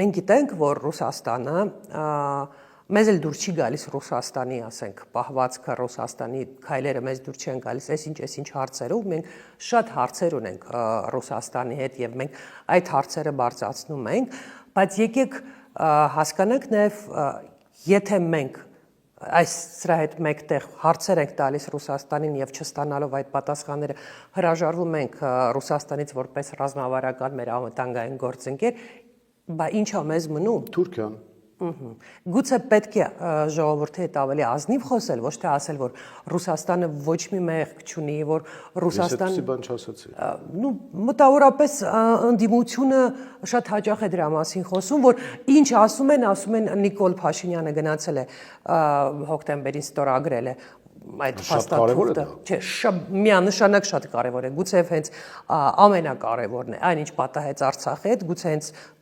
մենք գիտենք, որ Ռուսաստանը մեզ էլ դուր չի գալիս Ռուսաստանի, ասենք, պահվածքը, Ռուսաստանի քայլերը մեզ դուր չեն գալիս, այսինչ հարցերով, մենք շատ հարցեր ունենք Ռուսաստանի հետ եւ մենք այդ հարցերը բարձրացնում ենք, բայց եկեք հասկանանք նաեւ, եթե մենք այս սրա հետ մեկտեղ հարցեր ենք տալիս Ռուսաստանին եւ չստանալով այդ պատասխանները հրաժարվում ենք Ռուսաստանից որպես ռազմավարական մեր անվտանգային գործընկեր, բա ինչա մեզ մնում։
Թուրքիան։
Գուցե պետք է ժողովրդի հետ ավելի ազնիվ խոսել, ոչ թե ասել, որ Ռուսաստանը ոչ մի մեղք չունի, որ Ռուսաստանը
Ես բան չասացի։
Ну, մտավորապես ընդդիմությունը շատ հաճախ է դրա մասին խոսում, որ ինչ ասում են Նիկոլ Փաշինյանը գնացել է հոկտեմբերին ստորագրել է այդ փաստաթուղթը, չէ, միանշանակ շատ կարևոր է, գուցե հենց ամենակարևորն է, այնինչ պատահեց Արցախի հետ,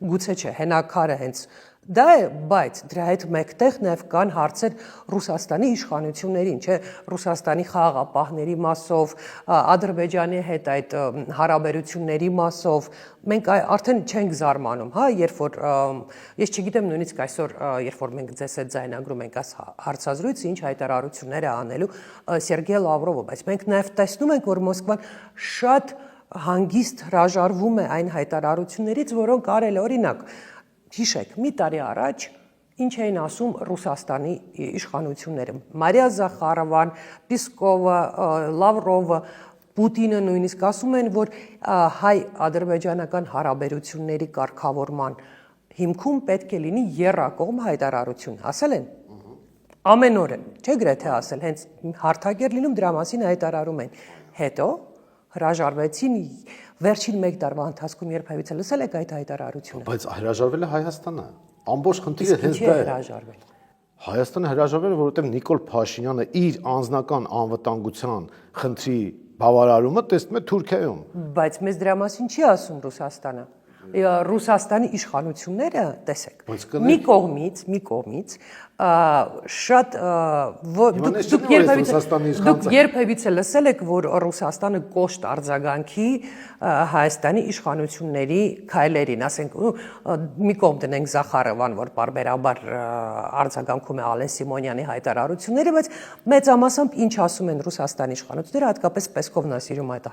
գուցե չէ, հենակարը հենց դա է, բայց դրա հետ մեկտեղ նաև կան հարցեր Ռուսաստանի իշխանություններին, չէ, Ռուսաստանի խաղաղապահների մասով, Ադրբեջանի հետ այդ հարաբերությունների մասով, մենք արդեն չենք զարմանում, հա, երբ որ ես չգիտեմ նույնիսկ այսօր, երբ որ մենք ձեզ հետ ձայնագրում ենք այս հարցազրույցը, ինչ հայտարարություններ է անելու Սերգեյ Լավրովը, բայց մենք նաև տեսնում ենք, որ Մոսկվան շատ հանգիստ հրաժարվում է այն հայտարարություններից, որոնք արել է, օրինակ Հիշեք, մի տարի առաջ ինչ էին ասում Ռուսաստանի իշխանությունները, Մարիա Զախարովան, Պիսկովը, Լավրովը, Պուտինը նույնիսկ ասում են, որ հայ-ադրբեջանական հարաբերությունների կարգավորման հիմքում պետք է լինի եռակողմ հայտարարություն, ասել են, ամեն օր են, չէ գրեթե ասել, հենց հարթակեր լինում դրա մասին հայտարարում են, հետո հրաժարվեցին վերջին մեկ տարվա ընթացքում երբևիցե լսել եք այդ հայտարարությունը։
Բայց հրաժարվել է Հայաստանը։ Ամբողջ խնդիրը հենց
Ինչի
դա
է
է։
հրաժարվել։
Հայաստանը հրաժարվել է, որովհետև Նիկոլ Փաշինյանը իր անձնական անվտանգության խնդրի բավարարումը տեսնում է Թուրքիայում։
Բայց մեզ դրա մասին չի ասում Ռուսաստանը։ Ռուսաստանի իշխանությունները, տեսեք, մի կողմից շատ դուք երբևիցե լսել եք, որ Ռուսաստանը կոշտ արձագանքի Հայաստանի իշխանությունների քայլերին, ասենք, մի կողմ դնենք Զախարովան, որ պարբերաբար արձագանքում է Ալեն Սիմոնյանի հայտարարությունները, բայց մեծամասամբ ինչ ասում են Ռուսաստանի իշխանությունները, հատկապես Պեսկովն է սիրում այդ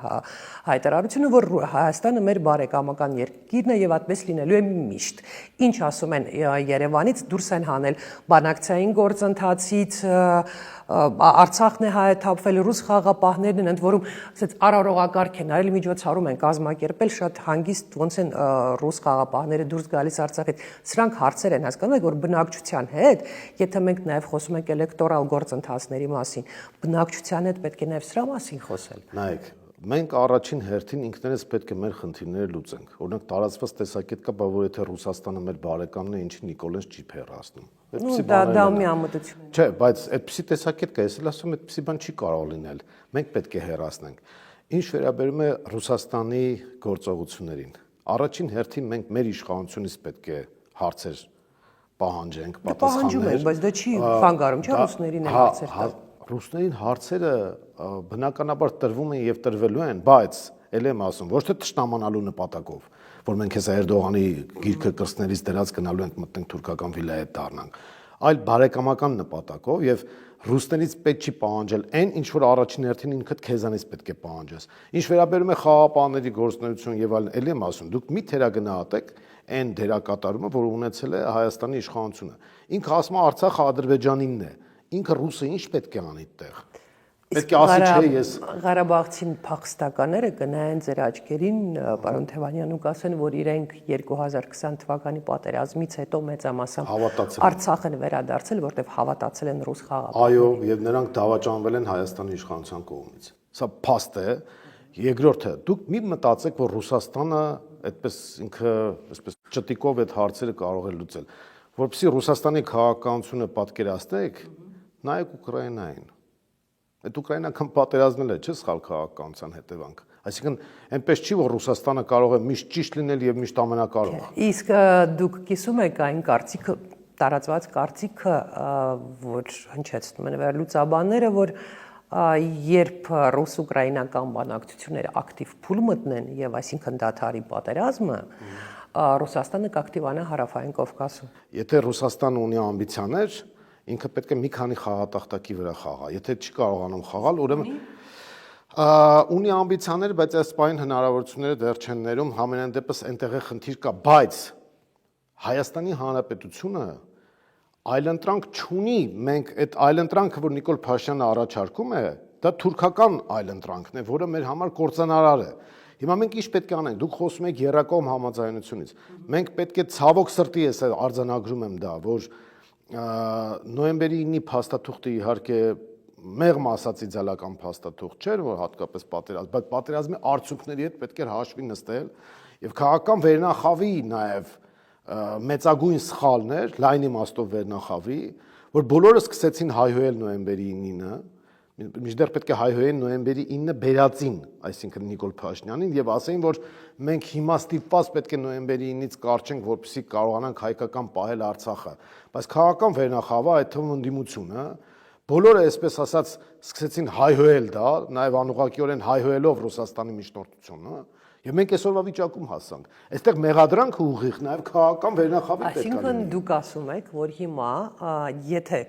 հայտարարությունը, որ Հայաստանը մեր բարեկամական երկիրն է եւ այդպես լինելու է միշտ։ Ինչ ասում են Երևանից, դուրս են հանել բանակցային գործընթացից, Արցախն է հայաթափվել, ռուս խաղաղապահներն են, ընդ որում, ասած արարողակարգ են արել, միջոցառում են կազմակերպել, շատ հանգիստ ոնց են ռուս խաղաղապահները դուրս գալիս Արցախից։ Սրանք հարցեր են, հասկանում եք, որ բնակչության հետ, եթե մենք նաև խոսում ենք էլեկտորալ գործընթացների մասին, բնակչության հետ պետք է նաև սրա մասին խոսել։
Նայեք, մենք առաջին հերթին ինքներս պետք է մեր խնդիրները լուծենք։ Օրինակ տարածված տեսակետ կա, որ եթե Ռուսաստանը մեր բարեկամն է, ինչի Նիկոլենս չի փեռացնում։
Դա միամտություն է։
Չէ, բայց այդպիսի տեսակետ կա, ես էլ ասում եմ, այդպիսի բան չի կարող լինել։ Մենք պետք է հեռացնենք։ Ինչ վերաբերում է Ռուսաստանի գործողություններին, առաջին հերթին մենք մեր իշխանությունից պետք է հարցեր պահանջենք, պատասխաններ։
Բայց դա չի խանգարում, չէ՞ ռուսներին են հարցեր տալ։
Ռուսներին հարցերը բնականաբար տրվում են եւ տրվելու են, բայց ել եմ ասում, ոչ թե թշնամանալու նպատակով, որ մենք հեսա Էրդողանի գիրքը կրսներից դրած գնալու ենք մտնենք թուրքական վիլայետ դառնանք, այլ բարեկամական նպատակով եւ ռուսներից պետք չի պահանջել այն, ինչ որ առաջին հերթին ինքդ քեզանից պետք է պահանջես։ Ինչ վերաբերում է խաղապանների գործունեություն եւ այլն, ել եմ ասում, դուք մի թերագնահատեք այն դերակատարումը, որ ունեցել է Հայաստանի իշխանությունը։ Ինքը ասում է Արցախը Ադրբեջանինն է։ Ինքը ռուսը ինչ պետք է անի այդտեղ։ Պետք է ասի չէ ես
Ղարաբաղցին փախստականները կնայեն ձեր աչքերին, պարոն Թևանյան, ու կասեն, որ իրենք 2020 թվականի պատերազմից հետո մեծամասամբ Արցախ են վերադարձել, որտեղ հավատացել են ռուս խաղաղապահներին։
Այո, եւ նրանք դավաճանվել են Հայաստանի իշխանության կողմից։ Սա փաստ է։ Երկրորդը, դուք մի մտածեք, որ Ռուսաստանը այդպես ինքը այսպես ճտիկով այդ հարցերը կարող է լուծել։ Որպեսզի Ռուսաստանի քաղաքականությունը պատկերացնեք, նայեք Ուկրաինային։ Այդ ուկրաինական պատերազմն էլ է, չէ՞ սխալ քաղաքականության հետևանք։ Այսինքն այնպես չի, որ Ռուսաստանը կարող է միշտ ճիշտ լինել եւ միշտ ամենակարողը։
Իսկ դուք կիսում եք այն կարծիքը, տարածված կարծիքը, որ հնչեցնում են վերլուծաբանները, որ երբ ռուս-ուկրաինական բանակցությունները ակտիվ փուլ մտնեն եւ այսինքն դադարի պատերազմը, Ռուսաստանը կակտիվանա Հարավային Կովկասում։
Եթե Ռուսաստանը ունի ամբիցիաներ, ինքը պետք է մի քանի խաղատախտակի վրա խաղա։ Եթե չի կարողանում խաղալ, ուրեմն ունի ամբիցիաներ, բայց այս պայն հնարավորությունները դեռ չեն ներում, համենայն դեպս այնտեղ է խնդիր կա, բայց Հայաստանի Հանրապետությունը այլընտրանք չունի, մենք այդ այլընտրանքը, որ Նիկոլ Փաշինյանը առաջարկում է, դա թուրքական այլընտրանքն է, որը մեր համար կործանարար է։ Հիմա մենք ինչ պետք է անենք, դուք խոսում եք երրակողմ համաձայնությունից։ Մենք պետք է ցավոք սրտի ես արձանագրում եմ դա, որ նոյեմբերի 9-ի փաստաթուղթը իհարկե մեղմ ասած իդեալական փաստաթուղթ չէր, որ հատկապես պատերազմ, բայց պատերազմի արդյունքների հետ պետք էր հաշվի նստել եւ քաղաքական վերնախավի նաեւ մեծագույն սխալներ, լայն իմաստով վերնախավի, որ բոլորը սկսեցին հայհոյել նոյեմբերի 9-ը, մինչդեռ պետք է հայհոյեն նոյեմբերի 9-ը բերածին, այսինքն Նիկոլ Փաշինյանին, եւ ասեին, որ մենք հիմա ստիպված պետք է նոյեմբերի 9-ից կարճենք, որպեսզի կարողանանք հայկական պահել Արցախը, բայց քաղաքական վերնախավը, այդ թվում ընդդիմությունը, բոլորը այսպես ասած սկսեցին հայհոյել դա, նաեւ անուղղակիորեն հայհոյելով Ռուսաստանի միջնորդությունը, եւ մենք այսօրվա վիճակում հասանք։ Այստեղ մեղադրանքը ուղիղ նաեւ քաղաքական վերնախավի պետք է լինի։
Այսինքն դուք ասում եք, որ հիմա եթե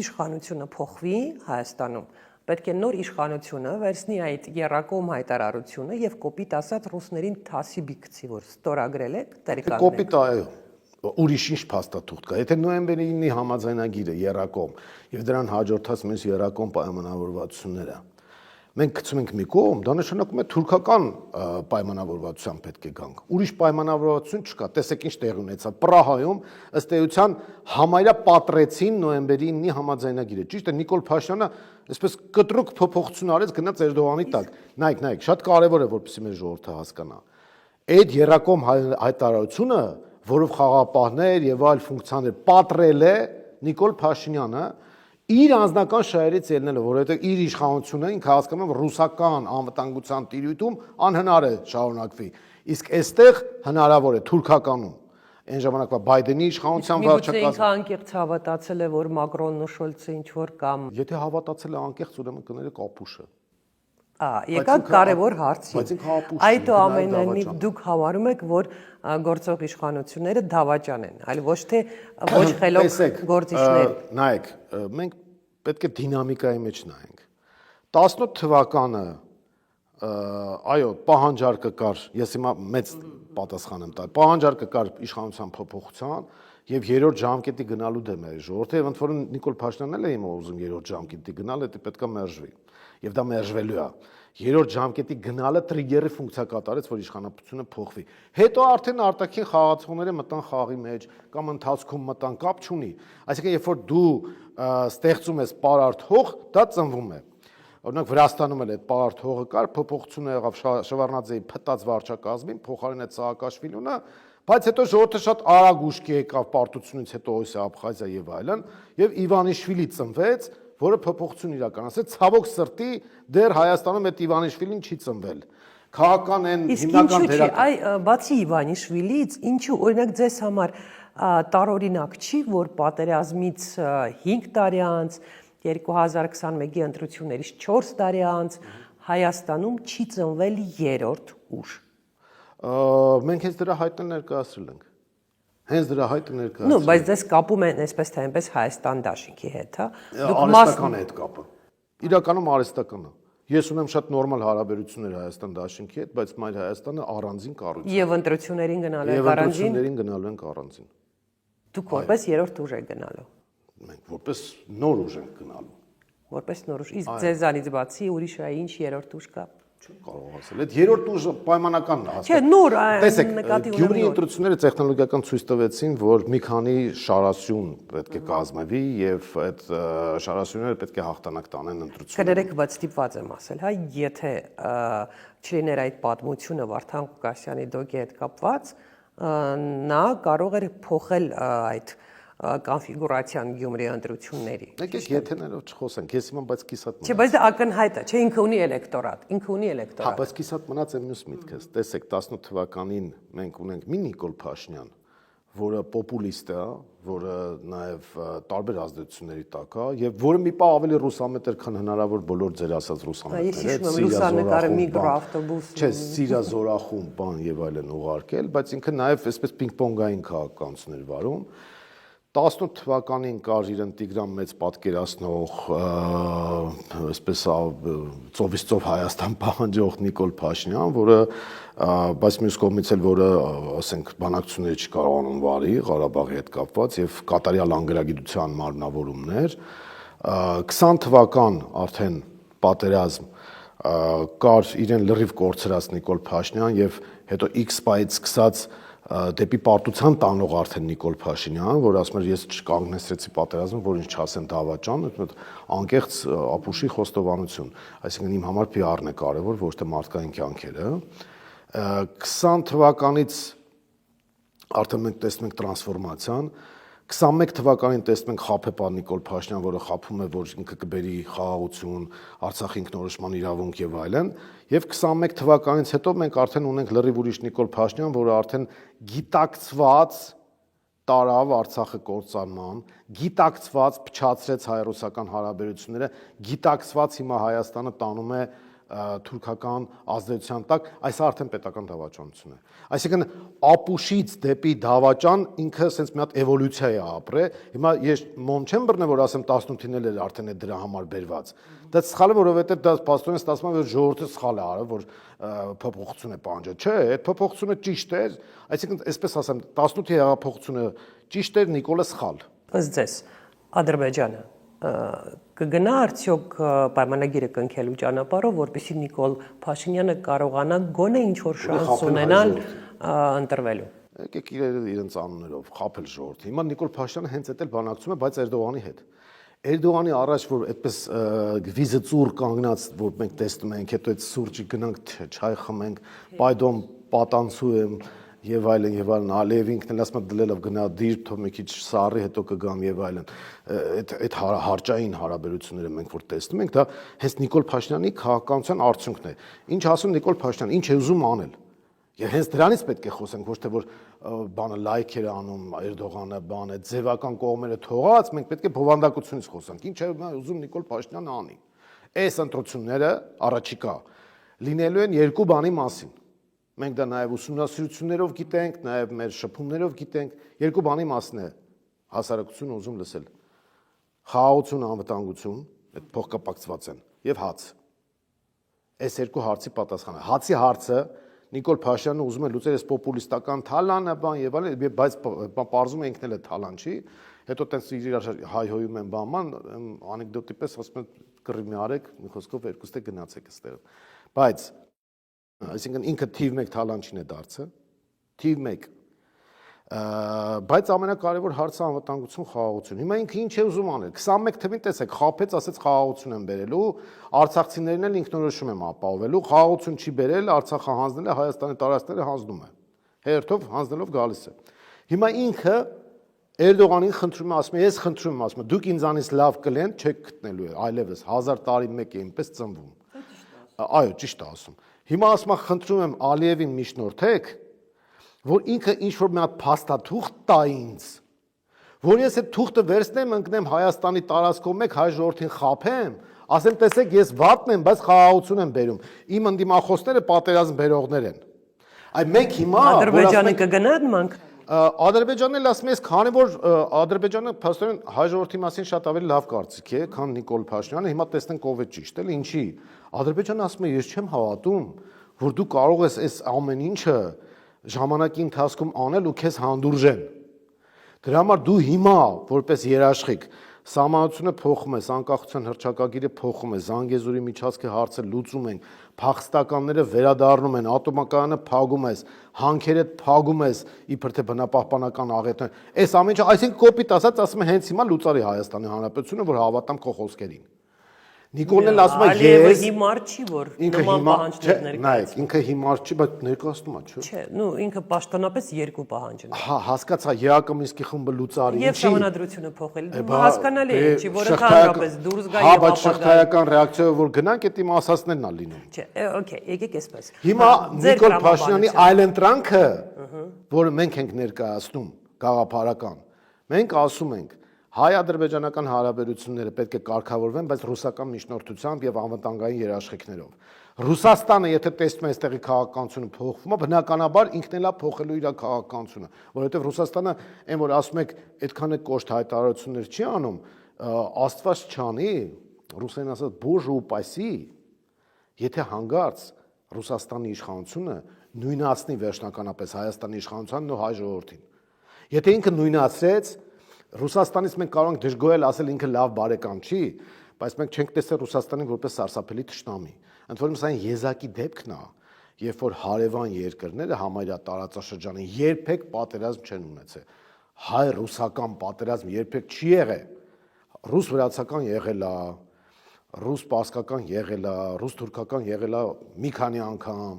իշխանությունը փոխվի Հայաստանում, պետք է նոր իշխանությունը վերցնի այդ երրակողմ հայտարարությունը եւ կոպիտ ասած ռուսներին թասիբի գցի, որ ստորագրել եք տեղեկանել։
Կոպիտ այո, ուրիշ ինչ փաստաթուղթ կա։ Եթե նոյեմբերի 9-ի համաձայնագիրը երրակողմ եւ դրան հաջորդած մյուս երրակողմ պայմանավորվածությունները մենք գցում ենք մի կողմ, դա նշանակում է թուրքական պայմանավորվածության պետք է գանք։ Ուրիշ պայմանավորվածություն չկա։ Տեսեք ինչ տեղի ունեցավ Պրահայում, ըստ էության համարյա պատռեցին նոյեմբերի 9-ի համաձայնագիրը։ Ճիշտ է, Նիկոլ Փաշինյանը այսպես կտրուկ փոփոխություն արեց, գնաց Էրդողանի տակ։ Նայեք, շատ կարևոր է, որպեսզի մեր ժողովուրդը հասկանա։ Այդ երրակողմ հայտարարությունը, որով խաղապահներ եւ այլ ֆունկցիաներ պատռել է Նիկոլ Փաշինյանը, իր անձնական շահերից ելնելը, որովհետև իր իշխանությունը ինքը հասկանում է ռուսական անվտանգության տիրույթում անհնար է շարունակվի, իսկ այստեղ հնարավոր է թուրքականում այն ժամանակվա Բայդենի իշխանության վարչակազմը։
Ինքը անկեղծ հավատացել է, որ Մակրոնն ու Շոլցը ինչ որ կամ
Եթե հավատացել է անկեղծ, ուրեմն կները կապուշը։
Եկա կարևոր հարցի։
Բայց ինքը ապուշ
Այդուամենայնիվ դուք համարում եք, որ գործող իշխանությունները դավաճան են, այլ ոչ թե ոչ խելոք գործիչներ։
Նայեք, մենք պետք է դինամիկայի մեջ նայենք։ 18 թվականը այո, պահանջարկը կար, ես հիմա մեծ պատասխան եմ տալ։ Պահանջարկը կար իշխանության փոփոխության եւ երրորդ ժամկետի գնալու դեմ էր ժողովուրդը, եւ ընդ որում Նիկոլ Փաշինյանն էլ է հիմա ուզում երրորդ ժամկետի գնալ, դա պետքա մերժվի։ Եվ դա մերժվելու է։ Երրորդ ժամկետի գնալը տրիգերի ֆունկցիա կատարեց, որ իշխանությունը փոխվի։ Հետո արդեն արտաքին խաղացողները մտան խաղի մեջ կամ ընթացքում մտան, կապ չունի։ Այսինքն, երբ որ դու ստեղծում ես պարարտ հող, դա ծնվում է։ Օրինակ Վրաստանում էլ այդ պարարտ հողը կար, փոփոխությունը եղավ Շևարդնաձեի փտած վարչակազմին, փոխարինեց Սաակաշվիլյանը, բայց հետո ժողովուրդը շատ արագ ուշքի եկավ պարտությունից հետո Օսիա Աբխազիա եւ այլն, եւ Իվանիշվիլի ծնվեց, որը փոփոխություն իրականացրեց, ցավոք սրտի դեռ Հայաստանում այդ Իվանիշվիլին չի ծնվել։ Քաղաքական են հիմնական դերակատար։
Այ բացի Իվանիշվիլից, ինչու օրինակ ձեզ համար տարօրինակ չի, որ պատերազմից 5 տարի անց 2021-ի ընտրություններից 4 տարի անց Հայաստանում չի ծնվել երրորդ ուժ։
Մենք հենց դրա հայտը ներկայացրել ենք։ Հենց դրա հայտը ներկայացրել։
Նո, բայց դες կապում են այսպես թե այնպես Հայաստան դաշինքի հետ, հա։
Արհեստական է այդ կապը։ Իրականում արհեստական է։ Ես ունեմ շատ նորմալ հարաբերություններ Հայաստան դաշինքի հետ, բայց Մայր Հայաստանը առանձին կառույց է։
Եվ ընտրություններին գնալու եք առանձին։
Եվ ընտրություններին գնալու ենք առանձին։
Դուք որպես երրորդ ուժ եք գնալու։
Մենք որպես նոր ուժ ենք գնալու։
Որպես նոր ուժ։ Իսկ ձեզանից բացի ուրիշ ինչ երրորդ ուժ կա։
Չեմ կարող ասել։ Այդ երրորդ ուժը պայմանականն է
Չէ, նոր
նկատի ունեմ։ Գյումրի ընտրությունները տեխնոլոգիական ցույց տվեցին, որ մի քանի շարասյուն պետք է կազմվի եւ այդ շարասյունները պետք է հաղթանակ տանեն ընտրությունները։
Կներեք, բայց ստիպված եմ ասել, հա, եթե չլիներ այդ պատմությունը Վարդան Ղուկասյանի դոգի հետ կապված, նա կարող էր փոխել այդ կոնֆիգուրացիան Գյումրի ընտրությունների։
Եկեք եթերներով չխոսենք, ես հիմա բայց կիսատ
Չէ, բայց դա ակնհայտ է, չէ, ինքը ունի էլեկտորատ,
Հա, բայց կիսատ մնաց այն մյուս միտքս։ Տեսեք, 18 թվականին մենք ունենք մի Նիկոլ Փաշինյան, որը պոպուլիստ է, որը նաև տարբեր ազդեցությունների տակ է եւ որը մի պահ ավելի ռուսամետ էր, քան հնարավոր բոլոր ձեր ասած ռուսամետները։
Լուսանկարը միկրոավտոբուս։
Չէ, սիրա զորախում բան եւ այլն ուղարկել, բայց ինքը նաև այսպես պինգ-պոնգային քաղաքականություն էր վարում։ 18 թվականին կար իրեն Տիգրան մեծ պատկերացնող, այսպես ծովից ծով Հայաստան պահանջող Նիկոլ Փաշինյան, որը բայց մյուս կողմից էլ որը, ասենք, բանակցությունների չկարողանում վարի Ղարաբաղի հետ կապված եւ կատարյալ անգրագիտության մարմնավորումներ, 20 թվական արդեն պատերազմ կար իրեն լրիվ կորցրած Նիկոլ Փաշինյան եւ հետո X պայից սկսած դեպի պարտության տանող արդեն Նիկոլ Փաշինյան, որ ասում էր ես չկանգնեցրեցի պատերազմը, որ ինչ չասեն դավաճան, այդ անկեղծ ապուշի խոստովանություն, այսինքն իմ համար PR-ն է կարևոր, ոչ թե մարդկային կյանքերը։ 20 թվականից արդեն մենք տեսնում ենք տրանսֆորմացիան, 21 թվականին տեսնում ենք խաբեբա Նիկոլ Փաշինյան, որը խաբում է, որ ինքը կբերի խաղաղություն, Արցախի ինքնորոշման իրավունք եւ այլն, եւ 21 թվականից հետո մենք արդեն ունենք լրիվ ուրիշ Նիկոլ Փաշինյան, որը արդեն գիտակցված տարավ Արցախը կործանման, գիտակցված փչացրեց հայ-ռուսական հարաբերությունները, գիտակցված հիմա Հայաստանը տանում է թուրքական ազդեցության տակ, այս արդեն պետական դավաճանություն է։ Այսինքն ապուշից դեպի դավաճան ինքը sense մի հատ էվոլյուցիա է ապրել։ Հիմա ես մոմ չեմ բռնել, որ ասեմ 18-ին էլ արդեն է դրա համար բերված։ Դա սխալ է, որովհետև դա պաստորեն ստացվում է, որ ժողովուրդը սխալ է արել, որ փոփոխություն է պահանջել։ Չէ, այդ փոփոխությունը ճիշտ էր, այսինքն այսպես ասեմ, 18-ի հեղափոխությունը ճիշտ էր, Նիկոլը սխալ։
Ըստ ձեզ, Ադրբեջանը կգնա արդյոք պայմանագիրը կնքելու ճանապարհով, որպեսզի Նիկոլ Փաշինյանը կարողանա գոնե ինչ-որ շանս ունենալ ընտրվելու։
Եկեք իրենց անուններով խաբել ժողովրդը։ Հիմա Նիկոլ Փաշինյանը հենց այդ էլ բանակցում է, բայց Էրդողանի հետ։ Էրդողանի առաջ որ այդպես վիզը ծուր կանգնած, որ մենք տեսնում ենք, հետո այդ սուրճի գնանք չայ խմենք, պայդոն պատանցու եմ եւ այլն, Ալիևին ինքն էլ ասում է դլելով գնա դիր, թող մի քիչ սառի, հետո կգամ եւ այլն։ Այդ հարճային հարաբերությունները մենք որ տեսնում ենք, դա հենց Նիկոլ Փաշինյանի քաղաքականության արդյունքն է։ Ինչ ասում Նիկոլ Փաշինյան, ինչ է ուզում անել։ Եվ հենց դրանից պետք է խոսենք, ոչ թե որ բանը լայք էր անում Էրդողանը, բանը ձևական կողմերը թողած, մենք պետք է բովանդակությունից խոսենք։ Ինչ է ուզում Նիկոլ Փաշինյանը անի։ Այս ընտրությունները առաջիկա լինելու են երկու բանի մասին։ Մենք դա նաև ուսումնասիրություններով գիտենք, նաև մեր շփումներով գիտենք, երկու բանի մասն է հասարակությունը ուզում լսել։ Խաղաղություն, անվտանգություն, այդ փոխկապակցված են, եւ հաց։ Այս երկու հարցի պատասխանը։ Հացի հարցը Նիկոլ Փաշինյանը ուզում է լուծել այս պոպուլիստական թալանը, բան եւ այլն, բայց պարզում է ինքն էլ է թալան չի։ Հետո տենց իրար հայհոյում են բանման, անեկդոտի պես ասում են կռիվ մի արեք, մի խոսքով երկուստե գնացեք այստեղ։ Բայց այսինքն ինքը թիվ 1 թալանչին է դարձել, թիվ 1 բայց ամենակարևոր հարցը անվտանգություն, խաղաղություն։ Հիմա ինքը ինչ է ուզում անել։ 21 թվին տեսեք, խաբեց, ասեց խաղաղություն եմ բերելու, արցախցիներն էլ ինքնորոշում եմ ապահովելու, խաղաղություն չի բերել, Արցախը հանձնել է, Հայաստանի տարածքները հանձնում է։ Հերթով հանձնելով գալիս է։ Հիմա ինքը Էրդողանին խնդրում է, ասում է, ես խնդրում եմ, ասում է, դուք ինձանից լավ կլենտ չեք գտնելու, այլևս 1000 տարի մեկ է ինպես ծնվում։ Այո, ճիշտ է ասում։ Հիմա ասում է, խնդրում եմ Ալիևին միջնորդեք, որ ինքը ինչ-որ մի հատ փաստաթուղթ տա ինձ, որ ես այդ թուղթը վերցնեմ, ընկնեմ Հայաստանի տարածքով մեկ հայ ժողովրդին խաբեմ, ասեմ, տեսեք, ես վատն եմ, բայց խաղաղություն եմ բերում։ Իմ ընդդիմախոսները պատերազմ բերողներ են։ Այ մենք հիմա
Ադրբեջանը կգնա նմանք։
Ադրբեջանն էլ ասում է, քանի որ Ադրբեջանը փաստորեն հայ ժողովրդի մասին շատ ավելի լավ կարծիք է, քան Նիկոլ Փաշինյանը, հիմա տեսնենք ով է ճիշտ, էլ ինչի։ Ադրբեջանը ասում է, ես չեմ հավատում, որ դու կարող ես այս ամեն ինչը ժամանակի ընթացքում անել ու քեզ հանդուրժեն։ Դրա համար դու հիմա որպես երաշխիք սահմանությունը փոխում ես, անկախության հռչակագիրը փոխում ես, Զանգեզուրի միջազգի հարցը լուծում են, փախստականները վերադառնում են, ատոմակայանը փակում ես, հանքերը փակում ես, իբր թե բնապահպանական աղետներ։ Այս ամենը, այսինքն կոպիտ ասած, ասում եմ հենց հիմա լուծարի Հայաստանի Հանրապետությունը, որ հավատամ քո խոսքերին։ Նիկոլն էլ ասում է
Ալիևը
ես
հիմար չի, որ
ինքը
նման
հիմա
պահանջներ
նայեք,
ներկայացնում։
ինքը հիմար չի, բայց ներկայացնում է, չէ՞։
Չէ, նու ինքը պաշտոնապես երկու պահանջ ունի։
Հա, հասկացա, ԵԱԿ Մինսկի խումբը լուծարի,
Եվ ժամանադրությունը փոխել։ Հասկանալի է, չի, որ ընդհանրապես դուրս գա
հա,
եւ
բայց շղթայական ռեակցիայով որ գնանք, դա իմ ասածներն է լինում։
Չէ, օքեյ, եկեք այսպես։
Հիմա Նիկոլ Փաշինյանի այլընտրանքը, որը մենք ենք ներկայացնում, գաղափարական, մենք ասում ենք, հայ-ադրբեջանական հարաբերությունները պետք է կարգավորվեն, բայց ռուսական միջնորդությամբ եւ անվտանգային երաշխիքներով։ Ռուսաստանը, եթե տեսնում է այստեղի քաղաքականությունը փոխվում է, բնականաբար ինքն էլ է փոխելու իր քաղաքականությունը, որովհետեւ Ռուսաստանը, այն որ ասում եք, այդքան է կոշտ հայտարարություններ չի անում, Աստված չանի, ռուսերեն ասած, բոժը упаси, եթե հանգարց Ռուսաստանի իշխանությունը նույնացնի վերջնականապես Հայաստանի իշխանությանն ու հայ ժողովրդին։ Եթե ինքը նույնացրեց, Ռուսաստանից մենք կարող ենք դժգոհել ասել ինքը լավ բարեկամ չի, բայց մենք չենք տեսել Ռուսաստանին որպես սարսափելի թշնամի։ Ընդ որում սա եզակի դեպքն է, երբ որ հարևան երկրները համարյա տարածաշրջանի երբեք պատերազմ չեն ունեցել։ Հայ-ռուսական պատերազմ երբեք չի եղել։ Ռուս-վրացական եղել է, ռուս-պարսկական եղել է, ռուս-թուրքական եղել է մի քանի անգամ,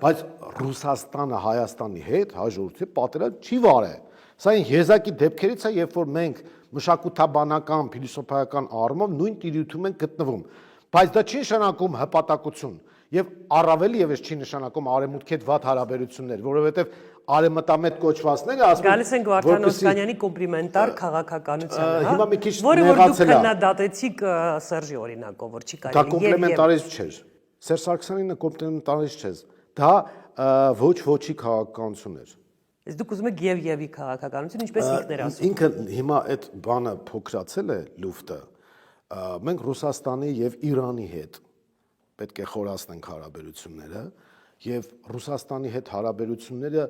բայց Ռուսաստանը Հայաստանի հետ հայ ժողովրդի պատերազմ չի վարել։ Սա այն եզակի դեպքերից է, երբ որ մենք մշակութաբանական, փիլիսոփայական առումով նույն տիրույթում ենք գտնվում, բայց դա չի նշանակում հպատակություն եւ առավել եւս չի նշանակում արևմուտքի հետ վատ հարաբերություններ, որովհետեւ արևմտամետ կոչվածները ասում
գալիս են Վարդան Օսկանյանի կոմպլիմենտար քաղաքականությանը,
հիմա մի քիչ
որը որ դուք
նեղացել է։
քննադատեցիք Սերժի օրինակով, որ չի
Դա
կարելի
կոմպլեմենտարիզմ չէր։ Սերժ Սարգսյանինը կոմպլեմենտարիզմ չէր։ Դա ոչ-ոչի քաղաքականություն էր։
Իսկ դուք ուզում եք եւ-եւի քաղաքականություն, ինչպես ինքն էր ասում։
Ինքը հիմա այդ բանը փոքրացել է լուֆտը։ Մենք Ռուսաստանի եւ Իրանի հետ պետք է խորացնենք հարաբերությունները եւ Ռուսաստանի հետ հարաբերությունները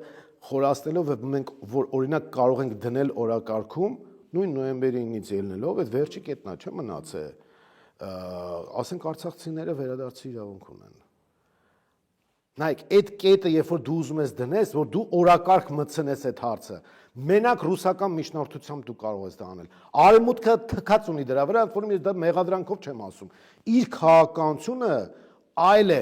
խորացնելով մենք որ օրինակ կարող ենք դնել օրակարգում նույն նոյեմբերի 9-ից ելնելով այդ վերջի կետն է, չէ՞ մնացել։ Ասենք արցախցիները վերադարձի իրավունք ունեն։ Նայեք, այդ կետը, երբ որ դու ուզում ես դնես, որ դու օրակարգ մտցնես այդ հարցը, մենակ ռուսական միջնորդությամբ դու կարող ես դա անել։ Արևմուտքը թքած ունի դրա վրա, որում ես դա մեղադրանքով չեմ ասում։ Իր քաղաքականությունը այլ է։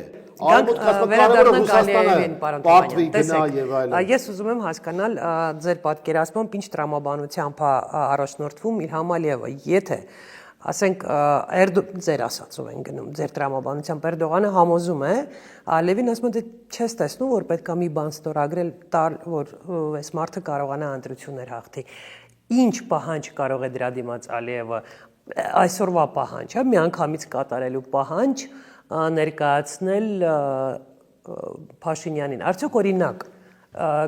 Արևմուտքը ասում է կարևորը Ռուսաստանը պարտվի գնա եւ այլն։
Ես ուզում եմ հասկանալ ձեր պատկերացմամբ ինչ տրամաբանությամբ է առաջնորդվում Իլհամ Ալիևը, եթե ասենք ձեր ասածով են գնում, ձեր տրամաբանությամբ Էրդողանը համոզում է, Ալիևին ասում է դե չես տեսնում, որ պետք է մի բան ստորագրել տալ, որ այս մարդը կարողանա ընտրություններ հաղթի։ Ինչ պահանջ կարող է դրա դիմաց Ալիևը, այսօրվա պահանջ, հա, միանգամից կատարելու պահանջ ներկայացնել Փաշինյանին։ Արդյոք օրինակ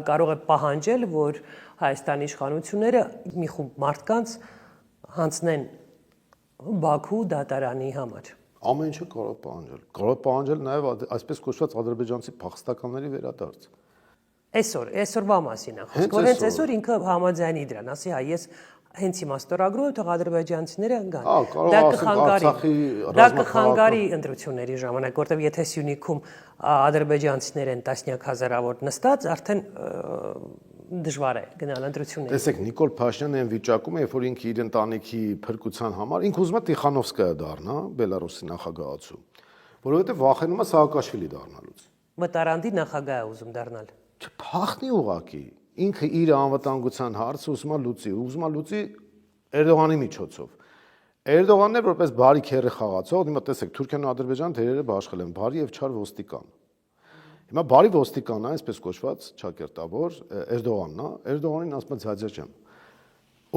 կարող է պահանջել, որ Հայաստանի իշխանությունները մի խումբ մարդկանց հանձնեն Բաքու դատարանի համար։
Ամեն ինչը կարող պահանջել։ Կարող պահանջել նաև այսպես կոչված ադրբեջանցի փախստականների վերադարձ։
Այսօրվա մասին է խոսքը, որ հենց այսօր ինքը համաձայնի դրան, ասի, հա, ես հենց հիմա ստորագրում եմ, թող ադրբեջանցիները գան։ Դա կխանգարի ընտրությունների ժամանակ, որտեղ եթե Սյունիքում ադրբեջանցիներ են տասնյակ հազարավոր նստած, արդեն դժվար է գնալ ընտրությունների։
Տեսեք, Նիկոլ Փաշինյանը այն վիճակում է, երբ որ ինքը իր ընտանիքի փրկության համար ինքը ուզում է Տիխանովսկայա դառնա, Բելարուսի նախագահացու, որովհետև վախենում է Սաակաշվիլի դառնալուց։
Վտարանդի նախագահ է ուզում դառնալ։
Չփախնի ուղակի։ Ինքը իր անվտանգության հարցը ուզում է լուծի Էրդողանի միջոցով։ Էրդողանն է որպես բարի քեռի խաղացող, հիմա տեսեք, Թուրքիան ու Ադրբեջանը դերերը բաշխել են, բարի եւ չար ոստիկան։ Հիմա բարի ոստիկանն է, այսպես կոչված ճակերտավոր Էրդողանն է, Էրդողանին ասում է Ձաձեր ջան,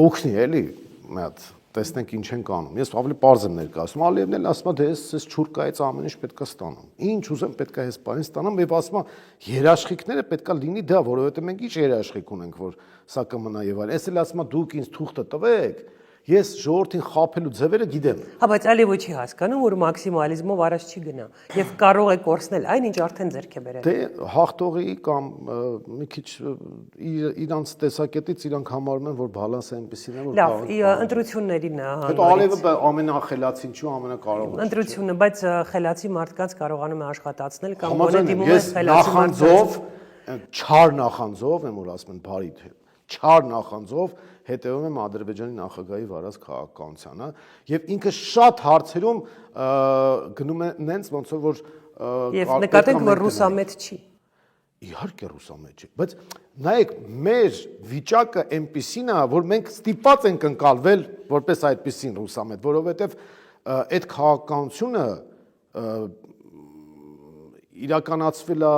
օգնի էլի, մի հատ տեսնենք ինչ են կանում։ Ես ավելի պարզ եմ ներկայացնում, Ալիևն էլ ասում է դե ես չուրկայից ամեն ինչ պետք է ստանամ։ Ինչ ուզեմ պետք է այս բանից ստանամ եւ ասում է երաշխիքները պետք է լինի դա, որովհետեւ մենք ինչ երաշխիք ունենք, որ սա կմնա եւ այլն։ Ես էլ ասում եմ դուք ինձ թուղթը տվեք, ես ժողովրդին խաբելու ձևերը գիտեմ։
Հա, բայց Ալիևը չի հասկանում, որ մաքսիմալիզմով առաջ չի գնա եւ կարող է կորցնել այն, ինչ արդեն ձեռք է բերել։
Դե հաղթողի կամ մի քիչ իրանց տեսակետից իրանք համարում են, որ բալանսը այնպեսին է, որ
լավ, ընտրություններին
հետո Ալիևը ամենախելացին չի, ամենակարողը։
Ընտրությունը, բայց խելացի մարդկանց կարողանում է աշխատացնել կամ գոնե դիմում է խելացի
նախանձով, չար նախանձով եմ որ ասում են բարի թե չար նախանձով հետևում եմ Ադրբեջանի նախագահի վարած քաղաքականությանը եւ ինքը շատ հարցերում գնում է նենց ոնց որ
Եվ նկատենք, որ ռուսամետ չի։
Իհարկե ռուսամետ չի, բայց նայեք մեր վիճակը այնպեսին է, որ մենք ստիպված ենք ընկալվել որպես այդպեսին ռուսամետ, որովհետեւ այդ քաղաքականությունը իրականացվել է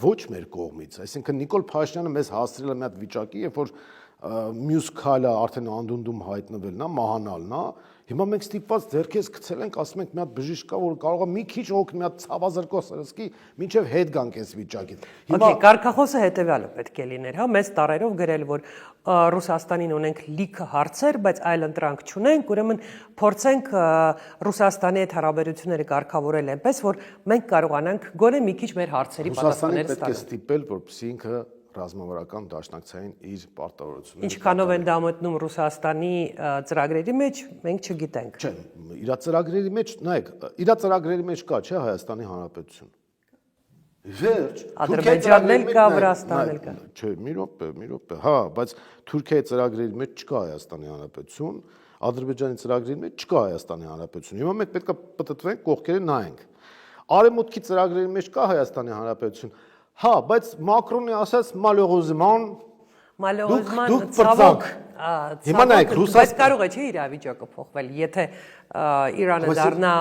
ոչ մեր կողմից, այսինքն Նիկոլ Փաշինյանը մեզ հասցրել է մի հատ վիճակի, երբ որ մյուս քայլը արդեն անդունդում հայտնվելն է, մահանալն է, հիմա մենք ստիպված ձեռքերս գցել ենք, ասում ենք մի հատ բժիշկ կա, որ կարող է մի քիչ օգնի, մի հատ ցավազրկո սրսկի, մինչև հետ գանք այս վիճակից։
Okay, կարգախոսը հետեւյալը պետք է լիներ, հա, մեծ տարերով գրել, որ Ռուսաստանին ունենք լիքը հարցեր, բայց այլ ընտրանք չունենք, ուրեմն փորձենք Ռուսաստանի հետ հարաբերությունները կարգավորել այնպես, որ մենք կարողանանք գոնե մի քիչ մեր հարցերի պատասխաններ
ստանալ։ Պետք է ստիպել, որպեսզի ինքը ռազմավարական դաշնակցային իր պարտավորությունները։
Ինչքանով են դա մտնում Ռուսաստանի ծրագրերի մեջ, մենք չգիտենք։
Չէ, իր ծրագրերի մեջ, նայեք, իր ծրագրերի մեջ կա, չէ, Հայաստանի Հանրապետություն։ Վերջ,
Ադրբեջանն էլ կա, Վրաստանն էլ կա։
Չէ, մի րոպե, հա, բայց Թուրքիայի ծրագրերի մեջ չկա Հայաստանի Հանրապետություն, Ադրբեջանի ծրագրերի մեջ չկա Հայաստանի Հանրապետություն։ Հիմա մենք պետք է պատտվենք, կողքերը նայենք։ Արևմուտքի ծրագրերի մեջ կա Հայաստանի Հանրապետություն։ Հա, բայց Մակրոնի ասած մալողոզման
ցավոք,
հիմա նայեք,
բայց կարող է չէ իրավիճակը փոխվել, եթե Իրանը դառնա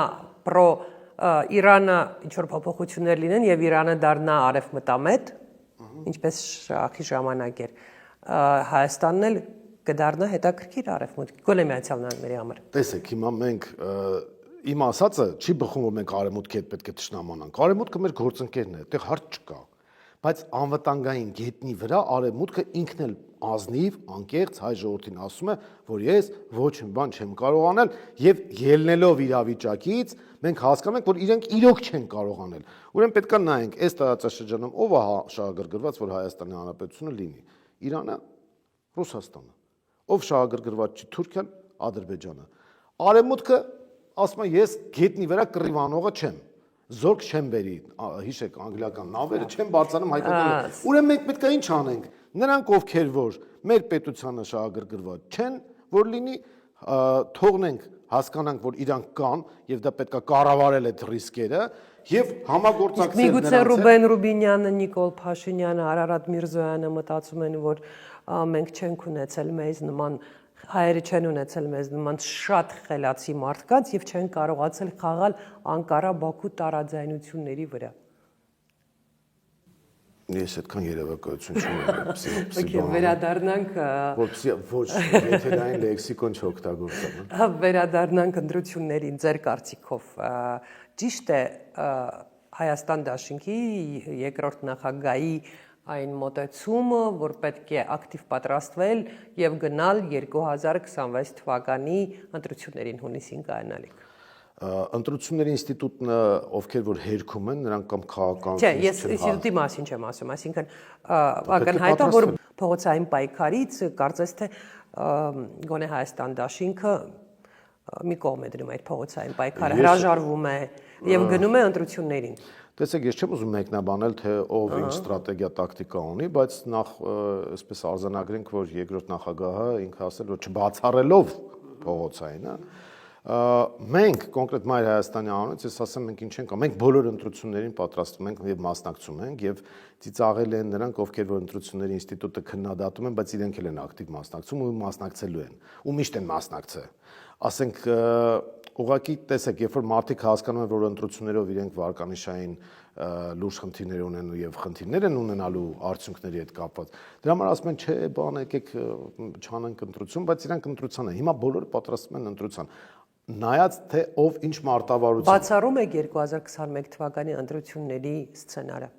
պրո Իրանը ինչ որ փոփոխություններ լինեն եւ Իրանը դառնա արևմտամետ, ինչպես շահի ժամանակ էր, Հայաստանն էլ կդառնա հետաքրքիր արևմուտքի, գոնե Միացյալ Նահանգների համար։
Տեսեք, հիմա մենք իմ ասածը չի բխում, որ մենք արևմուտքի հետ պետք է ճշնամանանք։ Արևմուտքը մեր գործընկերն է, այդտեղ հարց չկա։ Բայց անվտանգային գետնի վրա արևմուտքը ինքն էլ ազնիվ, անկեղծ հայ ժողովրդին ասում է, որ ես ոչ մի բան չեմ կարող անել եւ ելնելով իրավիճակից մենք հասկանում ենք, որ իրենք իրոք չեն կարող անել։ Ուրեմն պետք է նայենք, այս տարածաշրջանում ով է շահագրգռված, որ Հայաստանի Հանրապետությունը լինի։ Իրանը, Ռուսաստանը։ Ով շահագրգռված չի, Թուրքիան, Ադրբեջանը։ Արևմուտքը ասում է, ես գետնի վրա կռիվանողը չեմ։ Զորք չեմ բերի, հիշեք անգլիական նավերը չեմ բարձրանում հայտնվել։ Ուրեմն մենք պետք է ինչ անենք։ Նրանք ովքեր որ մեր պետությանը շահագրգռված չեն, որ լինի թողնենք, հասկանանք, որ իրանք կան եւ դա պետք է կառավարել այդ ռիսկերը եւ համագործակցել նրանց հետ։
Միգուցե Ռուբեն Ռուբինյանը, Նիկոլ Փաշինյանը, Արարատ Միրզոյանը մտածում են, որ մենք չենք ունեցել մեզ նման հայերը չեն ունեցել մեզ նման շատ խելացի մարդկանց եւ չեն կարողացել խաղալ Անկարա-Բաքու տարաձայնությունների վրա։
Ես այդքան երևակայություն չունեմ,
Okay, վերադառնանք
որպեսզի ոչ եթերային լեքսիկոն չօգտագործեմ։
Վերադառնանք ընտրություններին ձեր կարծիքով։ Ճիշտ է Հայաստան դաշինքի երկրորդ նախագահի այն մոտեցումը, որ պետք է ակտիվ պատրաստվել եւ գնալ 2026 թվականի ընտրություններին հունիսին կայանալիք։
Ընտրությունների ինստիտուտն ովքեր որ հերքում են, նրանք կամ քաղաքական
Չէ, ես ինստիտուտի մասին չեմ ասում, այսինքն ակնհայտ է, որ փողոցային պայքարից կարծես թե գոնե Հայաստան դաշինքը մի կողմ է դնում այդ փողոցային պայքարը, հրաժարվում է եւ գնում է ընտրություններին։
Տեսեք, ես չեմ ուզում մեկնաբանել, թե ով ինչ ստրատեգիա տակտիկա ունի, բայց նախ այսպես արձանագրենք, որ երկրորդ նախագահը ինքը ասել, որ չբացառելով փողոցայինը, մենք կոնկրետ Մայր Հայաստանի անունից ես ասեմ, մենք ինչ ենք, մենք բոլոր ընտրություններին պատրաստվում ենք եւ մասնակցում ենք եւ ծիծաղել են նրանք, ովքեր որ ընտրությունների ինստիտուտը քննադատում են, բայց իրենք էլ են ակտիվ մասնակցում ու մասնակցելու են։ Ու միշտ են մասնակցել։ Ասենք ուղղակի տեսեք, երբ որ մարդիկ հասկանում են, որ ընտրություններով իրենք վարկանիշային լուրջ խնդիրներ ունեն եւ խնդիրներ են ունենալու արդյունքների հետ կապված, դրա համար ասում են, չէ, բան եկեք չանենք ընտրություն, բայց իրանք ընտրության են։ Հիմա բոլորը պատրաստվում են ընտրության։ Նայած թե ով ինչ մարտավարություն։
Բացառում եք 2021 թվականի ընտրությունների սցենարը։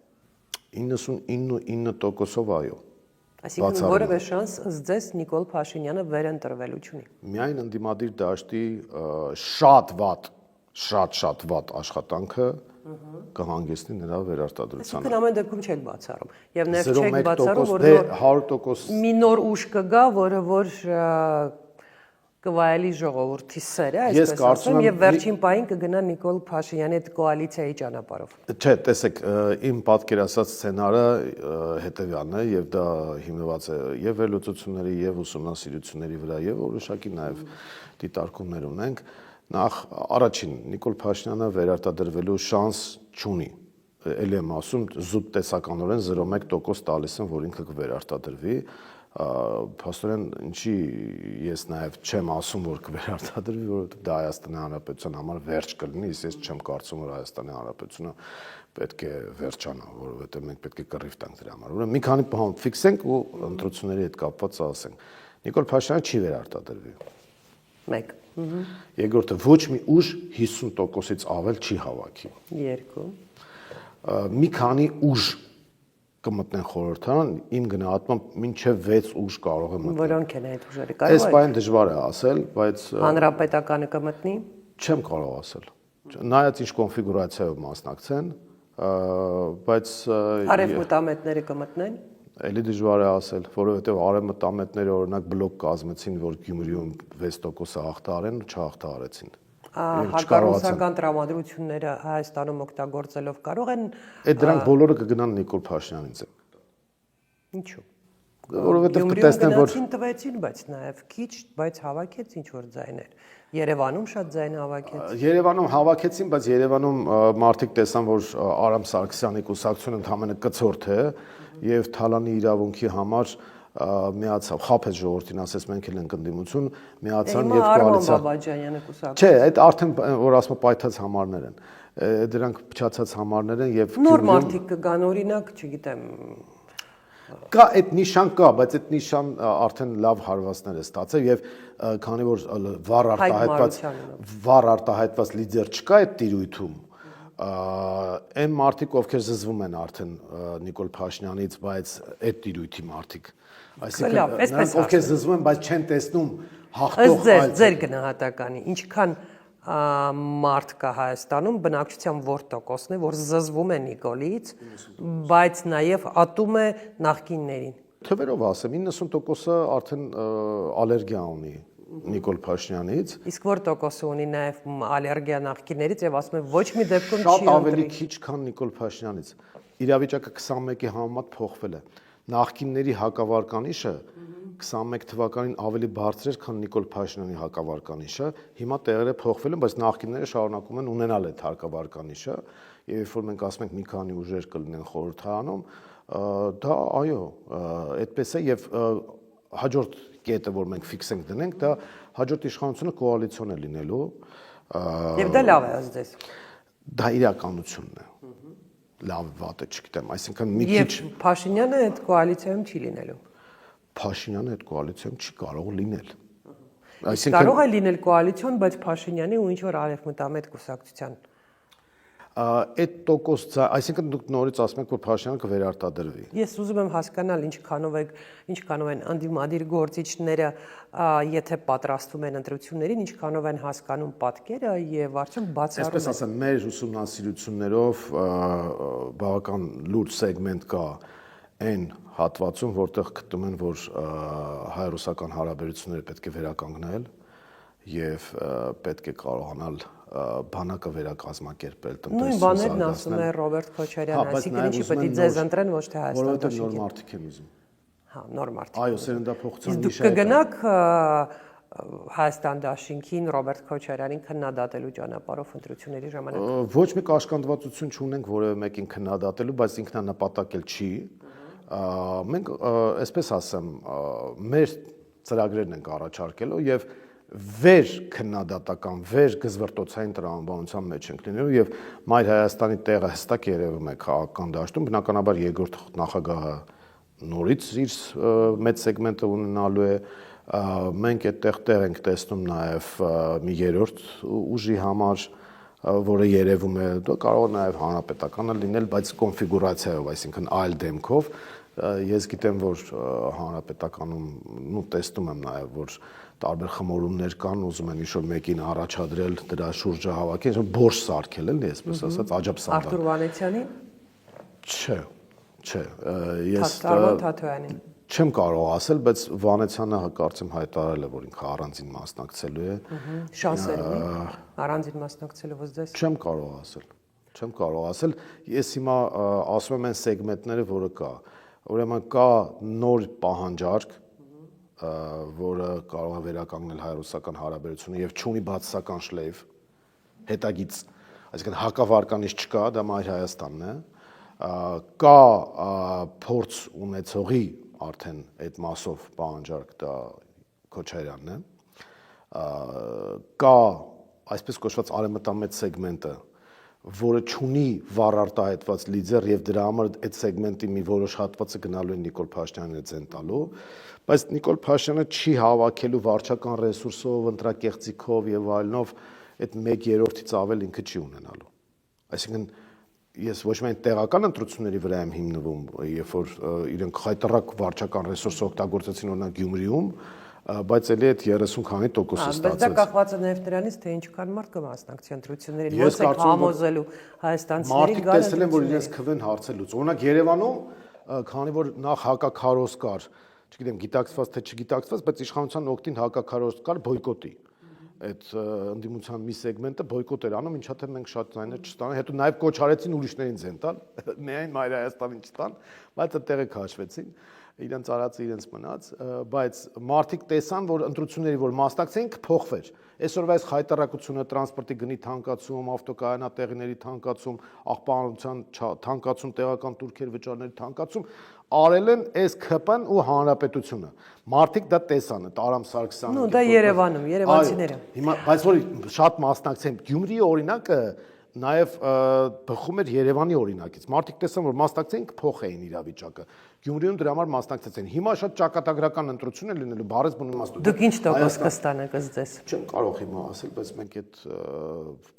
99%-ով այո։
Այսինքն որևէ շանս ըստ ձեզ Նիկոլ Փաշինյանը վերընտրվելու չունի։
Միայն ընդդիմադիր դաշտի շատ վատ աշխատանքը կհանգեցնի նրա վերարտադրությանը։
Այսինքն ամեն դեպքում չեք բացառում։ Եվ նաև չեք բացառում, որ
100%
մի նոր ուժ կգա, որը որ կվայելի ժողովրդի սերը,
Ես
այսպես
կարծում
ասեմ,
եմ,
եւ վերջին պահին կգնա Նիկոլ Փաշինյանի այդ կոալիցիայի ճանապարհով։
Չէ, տեսեք, իմ պատկերացած սցենարը հետևյալն է եւ դա հիմնված է եւ վերլուծությունների եւ ուսումնասիրությունների վրա եւ որոշակի նաեւ դիտարկումներ ունենք։ Նախ առաջին Նիկոլ Փաշինյանը վերարտադրվելու շանս չունի։ Էլի եմ ասում, զուտ տեսականորեն 0.1% տալիս են, որ ինքը կվերարտադրվի։ Փաստորեն ինչի ես նաև չեմ ասում, որ կվերարտադրվի, որովհետև դա Հայաստանի Հանրապետության համար վերջ կլինի, ես չեմ կարծում, որ Հայաստանի Հանրապետությունը պետք է վերջանա, որովհետև մենք պետք է կռիվ տանք դրա համար։ Ուրեմն մի քանի բան ֆիքսենք ու ընտրությունների հետ կապված ասենք։ Նիկոլ Փաշինյանը չի վերարտադրվի։
1
Երկրորդը ոչ մի ուժ 50%-ից ավել չի հավաքի։
2
Մի քանի ուժ կմտնեն խորհրդարան, իմ գնահատմամբ մինչև 6 ուժ կարող է մտնել։
Որոնք են այդ ուժերը։
Այս բանը դժվար է ասել, բայց
Հանրապետականը կմտնի։
չեմ կարող ասել։ Նայած ինչ կոնֆիգուրացիայով մասնակցեն, բայց
Արևմտամետները կմտնեն։
Էլի դժվար է ասել, որովհետև արևմտամետները օրինակ բլոկ կազմեցին, որ Գյումրիում 6% հաղթահարեն ու չհաղթահարեցին։
Հակառուսական տրամադրությունները Հայաստանում օգտագործելով կարող են
Այդ դրանք բոլորը կգնան Նիկոլ Փաշինյանից են։
Ինչու՞։
Որովհետև կտեսնեն, որ
տվեցին, բայց նաև քիչ, բայց հավաքեց ինչ որ ձայներ։ Երևանում շատ ձայն հավաքեց։
Երևանում հավաքեցին, բայց Երևանում մարդիկ տեսան, որ Արամ Սարգսյանի կուսակցությունը ընդհանրապես կցորդ է եւ Թալանի իրավունքի համար միացավ, խափեց ժողովրդին, ասես մենք էլ ենք ընդդիմություն, միացան եւ կոալիցիա։
Բաբաջանյանը կուսակցություն։
Չէ, այդ արդեն որ ասում պայթած համարներ են։ Դրանք փչացած համարներ են եւ
նոր մարդիկ կգան, օրինակ, չգիտեմ,
կա այդ նիշան կա, բայց այդ նիշան արդեն լավ հարվածներ է ստացել եւ քանի որ վառ արտահայտված լիդեր չկա այդ տիրույթում, այն մարդիկ ովքեր զզվում են արդեն Նիկոլ Փաշինյանից, բայց այդ տիրույթի մարդիկ, այսինքն նրանք ովքեր զզվում են, բայց չեն տեսնում հաղթող այլ
ձեր գնահատականի ինչքան մարդ կա Հայաստանում, բնակչության որ տոկոսն է, որ զզվում է Նիկոլից, բայց նաև ատում է նախկիններին։
Թվերով ասեմ, 90%-ը արդեն ալերգիա ունի Նիկոլ Փաշինյանից։
Իսկ որ տոկոսը ունի նաև ալերգիա նախկիններից եւ ասում է ոչ մի դեպքում չի
շատ ավելի քիչ, քան Նիկոլ Փաշինյանից։ Իրավիճակը 21-ի համեմատ փոխվել է։ Նախկինների հակավարկանիշը 21 թվականին ավելի բարձր էր, քան Նիկոլ Փաշինյանի հակավարկանիշը, հիմա տեղերը փոխվել են, բայց նախկինները շարունակում են ունենալ այդ հակավարկանիշը, եւ երբ որ մենք ասում ենք մի քանի ուժեր կլինեն խորհրդարանում, դա այո, այդպես է եւ հաջորդ կետը, որ մենք ֆիքսենք դնենք, դա հաջորդ իշխանությունը կոալիցիոն է լինելու։
Եվ դա լավ է ասես։
Դա իրականությունն է։ Լավ վատը չգիտեմ, այսինքն մի քիչ
Եվ Փաշինյանը այդ կոալիցիայում չի լինելու։
Փաշինյանը այդ կոալիցիայում չի կարող լինել։
Կարող է լինել կոալիցիոն, բայց Փաշինյանի ու ինչ որ արևմտամետ կուսակցության։
Այդ տոկոս, այսինքն դուք նորից ասում եք, որ Փաշինյանը կվերարտադրվի։
Ես ուզում եմ հասկանալ ինչքանով են ընդդիմադիր գործիչները, եթե պատրաստվում են ընտրություններին, ինչքանով են հասկանում պատկերը եւ արդյոք բացառում են։
Այսպես ասեմ, մեր ուսումնասիրություններով բավական լուրջ սեգմենտ կա այն հատվածում, որտեղ գտնում են, որ հայ-ռուսական հարաբերությունները պետք է վերականգնել եւ պետք է կարողանալ բանակը վերակազմակերպել տնտեսություն։
Նույն բաներն ասում է Ռոբերտ Քոչարյանը, այսինքն ինչի պետք է ձեզ ընտրեն, ոչ թե Հայաստան
որովհետեւ նոր մարդիկ են ուզում։
Հա, նոր մարդիկ։
Այո, սերնդափոխության
Դուք կգնաք Հայաստան դաշինքին Ռոբերտ Քոչարյանին քննադատելու ճանապարհով ընտրությունների ժամանակ։
Ոչ մի կաշկանդվածություն չունենք որևէ մեկին քննադատելու, բայց ինքնանպատակ էլ չի։ Մենք, այսպես ասեմ, մեր ծրագրերն ենք առաջարկելու եւ վեր քննադատական, վեր գզվրտոցային տրամաբանության մեջ ենք լինելու եւ Մայր Հայաստանի տեղը հստակ երևում է քաղաքական դաշտում, բնականաբար երկրորդ նախագահը նորից իր մեծ սեգմենտը ունենալու է, մենք այդտեղ տեղ ենք տեսնում նաեւ մի երրորդ ուժի համար, որը երևում է, դա կարող է նաեւ հանրապետականը լինել, բայց կոնֆիգուրացիայով, այսինքն այլ դեմքով, ես գիտեմ, որ հանրապետականում տեսնում եմ նաեւ, որ տարբեր խմորումներ կան, ուզում են ինչ-որ մեկին առաջադրել դրա շուրջը հավաքել, բորշ սարքել էլի, այսպես ասած, աջափսանդակ։
Արթուր Վանեցյանի։
Չէ, ես
Արման Թաթոյանի։
Չեմ կարող ասել, բայց Վանեցյանը կարծեմ հայտարարել է, որ ինքը առանձին մասնակցելու է։
Շանսեր ունի առանձին մասնակցելու ո՞ս դες։
Չեմ կարող ասել։ Ես հիմա ասում եմ այն սեգմենտները, որը կա։ Ուրեմն կա նոր պահանջարկ, որը կարող է վերականգնել հայ-ռուսական հարաբերությունը եւ չունի բացասական շլեյվ, հետագից, այսինքն հակավարկանիշ չկա, դա Մայր Հայաստանն է։ Կա փորձ ունեցողի արդեն այդ մասով պահանջարկ, դա Քոչարյանն է։ Կա այսպես կոչված արևմտամետ սեգմենտը, որը չունի վառ արտահայտված լիդեր եւ դրա համար այդ սեգմենտի մի որոշ հատվածը գնալու է Նիկոլ Փաշինյանին ցեն տալու, բայց Նիկոլ Փաշինյանը չի հավաքելու վարչական ռեսուրսով, ընտրակեղծիքով եւ այլնով այդ 1/3-ից ավել ինքը չի ունենալու։ Այսինքն ես ոչ միայն տեղական ընտրությունների վրա եմ հիմնվում, երբ որ իրենք խայտարակ վարչական ռեսուրս օգտագործեցին օրինակ Գյումրիում, բայց էլի այդ 30 քանի տոկոսը ստացեց։
Բայց դա կախված է նաև դրանից, թե ինչքան մարդ կմասնակցի ընտրություններին, ոնց է համոզելու հայաստանցիներին
գալ։ Մարդիկ տեսել են, որ իրենց քվեն հարցելուց։ Օրինակ Երևանում, քանի որ նախ հակաքարոզ կար, չգիտեմ, գիտակցված թե չգիտակցված, բայց իշխանության օգտին հակաքարոզ կար բոյկոտի։ Այդ ընդդիմության մի սեգմենտը բոյկոտ էր անում, ինչա թե մենք շատ ձայներ չստանանք, հետո նաև կոչ արեցին ուրիշներին ձեն տալ, միայն Մայր Հայաստանին չտան, բայց այդտեղը քաշվեցին, իրենց արածը իրենց մնաց, բայց մարդիկ տեսան, որ ընտրությունների որ մասնակցեին կփոխվեր։ Այսօրվա այս խայտարակությունը, տրանսպորտի գնի թանկացում, ավտոկայանատեղիների թանկացում, աղբանության թանկացում, տեղական турքեր վճարների թանկացում արել են այս ԿՊ-ն ու հանրապետությունը։ Մարդիկ դա տեսան, այդ Արամ Սարգսյանը։
Նո, դա Երևանում, երևանցիները։
Հիմա բայց որ շատ մասնակցեն, Գյումրիի օրինակը նաև բխում էր Երևանի օրինակից։ Մարդիկ տեսան, որ մասնակցեին կփոխեին իրավիճակը։ Գյումրիում դրա համար մասնակցեցին։ Հիմա շատ ճակատագրական ընտրություն է լինելու, բառից բուն իմաստով։
Դուք ինչ տոկոս կստանաք ըստ ձեզ։
Չեմ կարող հիմա ասել, բայց մենք այդ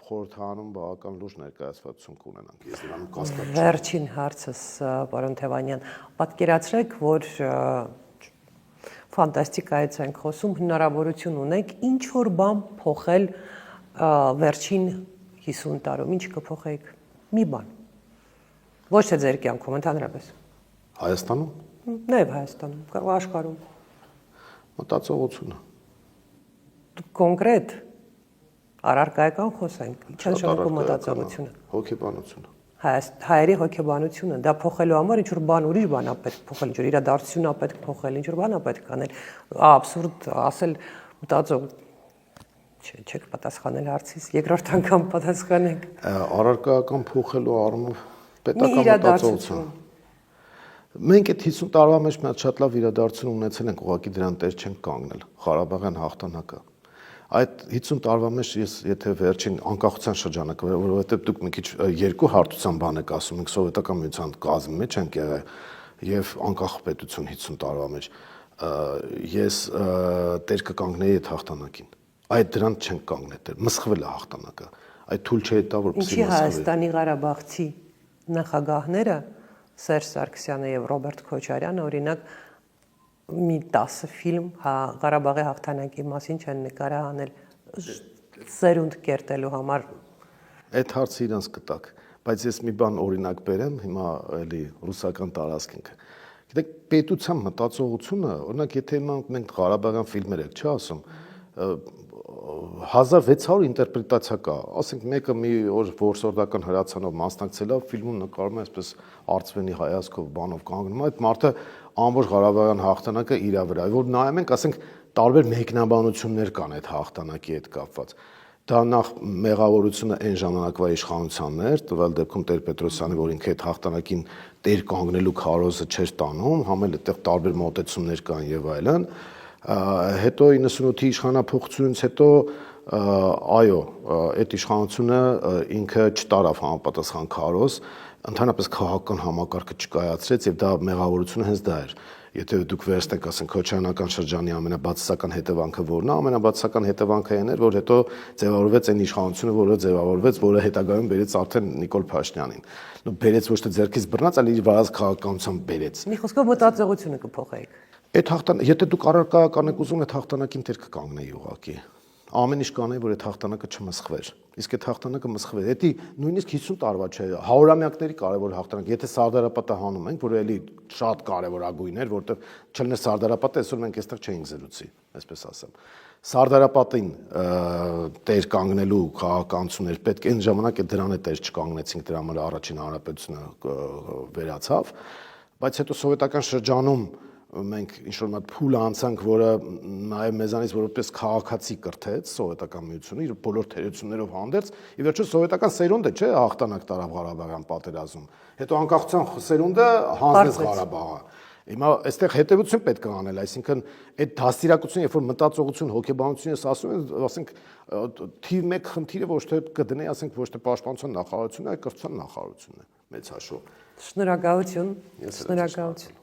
խորհրդանում բավական լուրջ ներկայացվածություն կունենանք։ Ես դրանում կասկած չունեմ։
Վերջին հարցս, պարոն Թևանյան, պատկերացրեք, որ ֆանտաստիկայից ենք խոսում, հնարավորություն ունենք ինչ որ բան փոխել վերջին 50 տարում, ինչ կփոխեիք։ Մի բան։ Ոչ թե ձեր կյանքում, ընդհանրապես։
Հայաստանում։
Նաև Հայաստանում, կարող աշխարհում։
Մտածողությունը։
Կոնկրետ առարկայական խոսենք, ինչ է նշանակում մտածողությունը։
Հոգեբանությունը։
Հայերի հոգեբանությունը, դա փոխելու համար ինչ որ բան ուրիշ բան է պետք փոխել, ինչ որ իրադարձություն է պետք փոխել, ինչ որ բան է պետք անել։ Աբսուրդ ասել մտածող չեք պատասխանել հարցից, երկրորդ անգամ պատասխանեք։
Առարկայական փոխելու առումով պետական մտածողություն։ Մենք այդ 50 տարվա մեջ մի հատ շատ լավ իրադարձություն ունեցել ենք, ուղղակի դրան տեր չենք կանգնել։ Ղարաբաղյան հաղթանակը։ Այդ 50 տարվա մեջ ես եթե վերջին անկախության շրջանակը, որովհետև դուք մի քիչ երկու հարթության բան եք ասում, մենք սովետական միության կազմի մեջ ենք եղել եւ անկախ պետություն 50 տարվա մեջ, ես տեր կկանգնեի այդ հաղթանակին։ Այդ դրան չենք կանգնել տեր, մսխվել է հաղթանակը։ Այդ թույլ չէ տա, որպեսզի
մսխվի։ Ինչի Հայաստանի Ղարաբաղցի նախագահները Սերժ Սարգսյանը եւ Ռոբերտ Քոչարյանը օրինակ մի 10 ֆիլմ Ղարաբաղի հաղթանակի մասին չեն նկարահանել սերունդ կերտելու համար։
Այդ հարցը իրանց կտակ, բայց ես մի բան օրինակ բերեմ, հիմա էլի ռուսական տարածք ենք։ Գիտեք, պետության մտածողությունը, օրինակ եթե մենք Ղարաբաղյան ֆիլմեր եք, չի ասում, 1600 ինտերպրետացիա կա, ասենք մեկը մի օր որսորդական հրացանով մասնակցել է, ֆիլմում նկարում է այսպես արծվենի հայացքով, բանով կանգնում է, այդ մարդը ամբողջ Ղարաբաղյան հաղթանակը իր վրա, որ նայում ենք, ասենք տարբեր մեկնաբանություններ կան այդ հաղթանակի հետ կապված։ Դա նախ մեղավորությունը այն ժամանակվա իշխանությանն էր, տվյալ դեպքում Տեր-Պետրոսյանի, որ ինքը այդ հաղթանակին տեր կանգնելու քարոզը չէր տանում, համ էլ այդտեղ տարբեր մոտեցումներ կան եւ այլն։ Հետո 98-ի իշխանափոխությունից հետո այո, այդ իշխանությունը ինքը չտարավ համապատասխան քարոզ, ընդհանրապես քաղաքական համակարգը չկայացրեց եւ դա մեղավորությունը հենց դա էր։ Եթե դուք վերցնեք, ասենք Քոչարյանական շրջանի ամենաբացասական հետևանքը որն է, ամենաբացասական հետևանքը այն էր, որ հետո ձևավորվեց այն իշխանությունը, որը ձևավորվեց, որը հետագայում բերեց արդեն Նիկոլ Փաշինյանին։ Նո բերեց ոչ թե ձեռքից բռնած, այլ իր վարած քաղաքականությամբ բերեց։
Մի խոսքով մտածողությունը կփոխեիք։
Այդ հաղթան, եթե դուք առարկայական եք ուզում, այդ հաղթանակին տեր կկանգնեի ուղղակի։ ամեն ինչ կանեի, որ այդ հաղթանակը չմսխվեր։ Իսկ այդ հաղթանակը մսխվեց։ Դա նույնիսկ 50 տարվա չէ, հարյուրամյակների կարևոր հաղթանակ։ Եթե Սարդարապետը հանում ենք, որ էլի շատ կարևորագույն էր, որտեղ չլներ Սարդարապետը, այսօր մենք այստեղ չէինք զրուցի, այսպես ասեմ։ Սարդարապետին տեր կանգնելու քաղաքականություն էր պետք, այն ժամանակ այդ դրան է տեր չկանգնեցինք, դրա համար առաջին հանրապետությունը վերացավ, բայց հետո սովետական շրջանում մենք ինչ-որ մի փուլ անցանք, որը նաև մեզանից որպես քաղաքացի կրթեց սովետական միությունը իր բոլոր թերություններով հանդերձ, ի վերջո սովետական սերունդը չէ հաղթանակ տարավ Ղարաբաղյան պատերազմում։ Հետո անկախության սերունդը հանձնեց Ղարաբաղը։ Հիմա այստեղ հետևություն պետք է անել, այսինքն այդ դաստիարակությունը, երբ որ մտածողություն, հոգեբանություն ես ասում եմ, ասենք թիվ 1 խնդիրը ոչ թե կդնի, ասենք ոչ թե պաշտպանության նախարարությունն է, այլ կրթության նախարարությունն է մեծ հաշվով։
Շնորհակալություն։ Շնորհակալություն։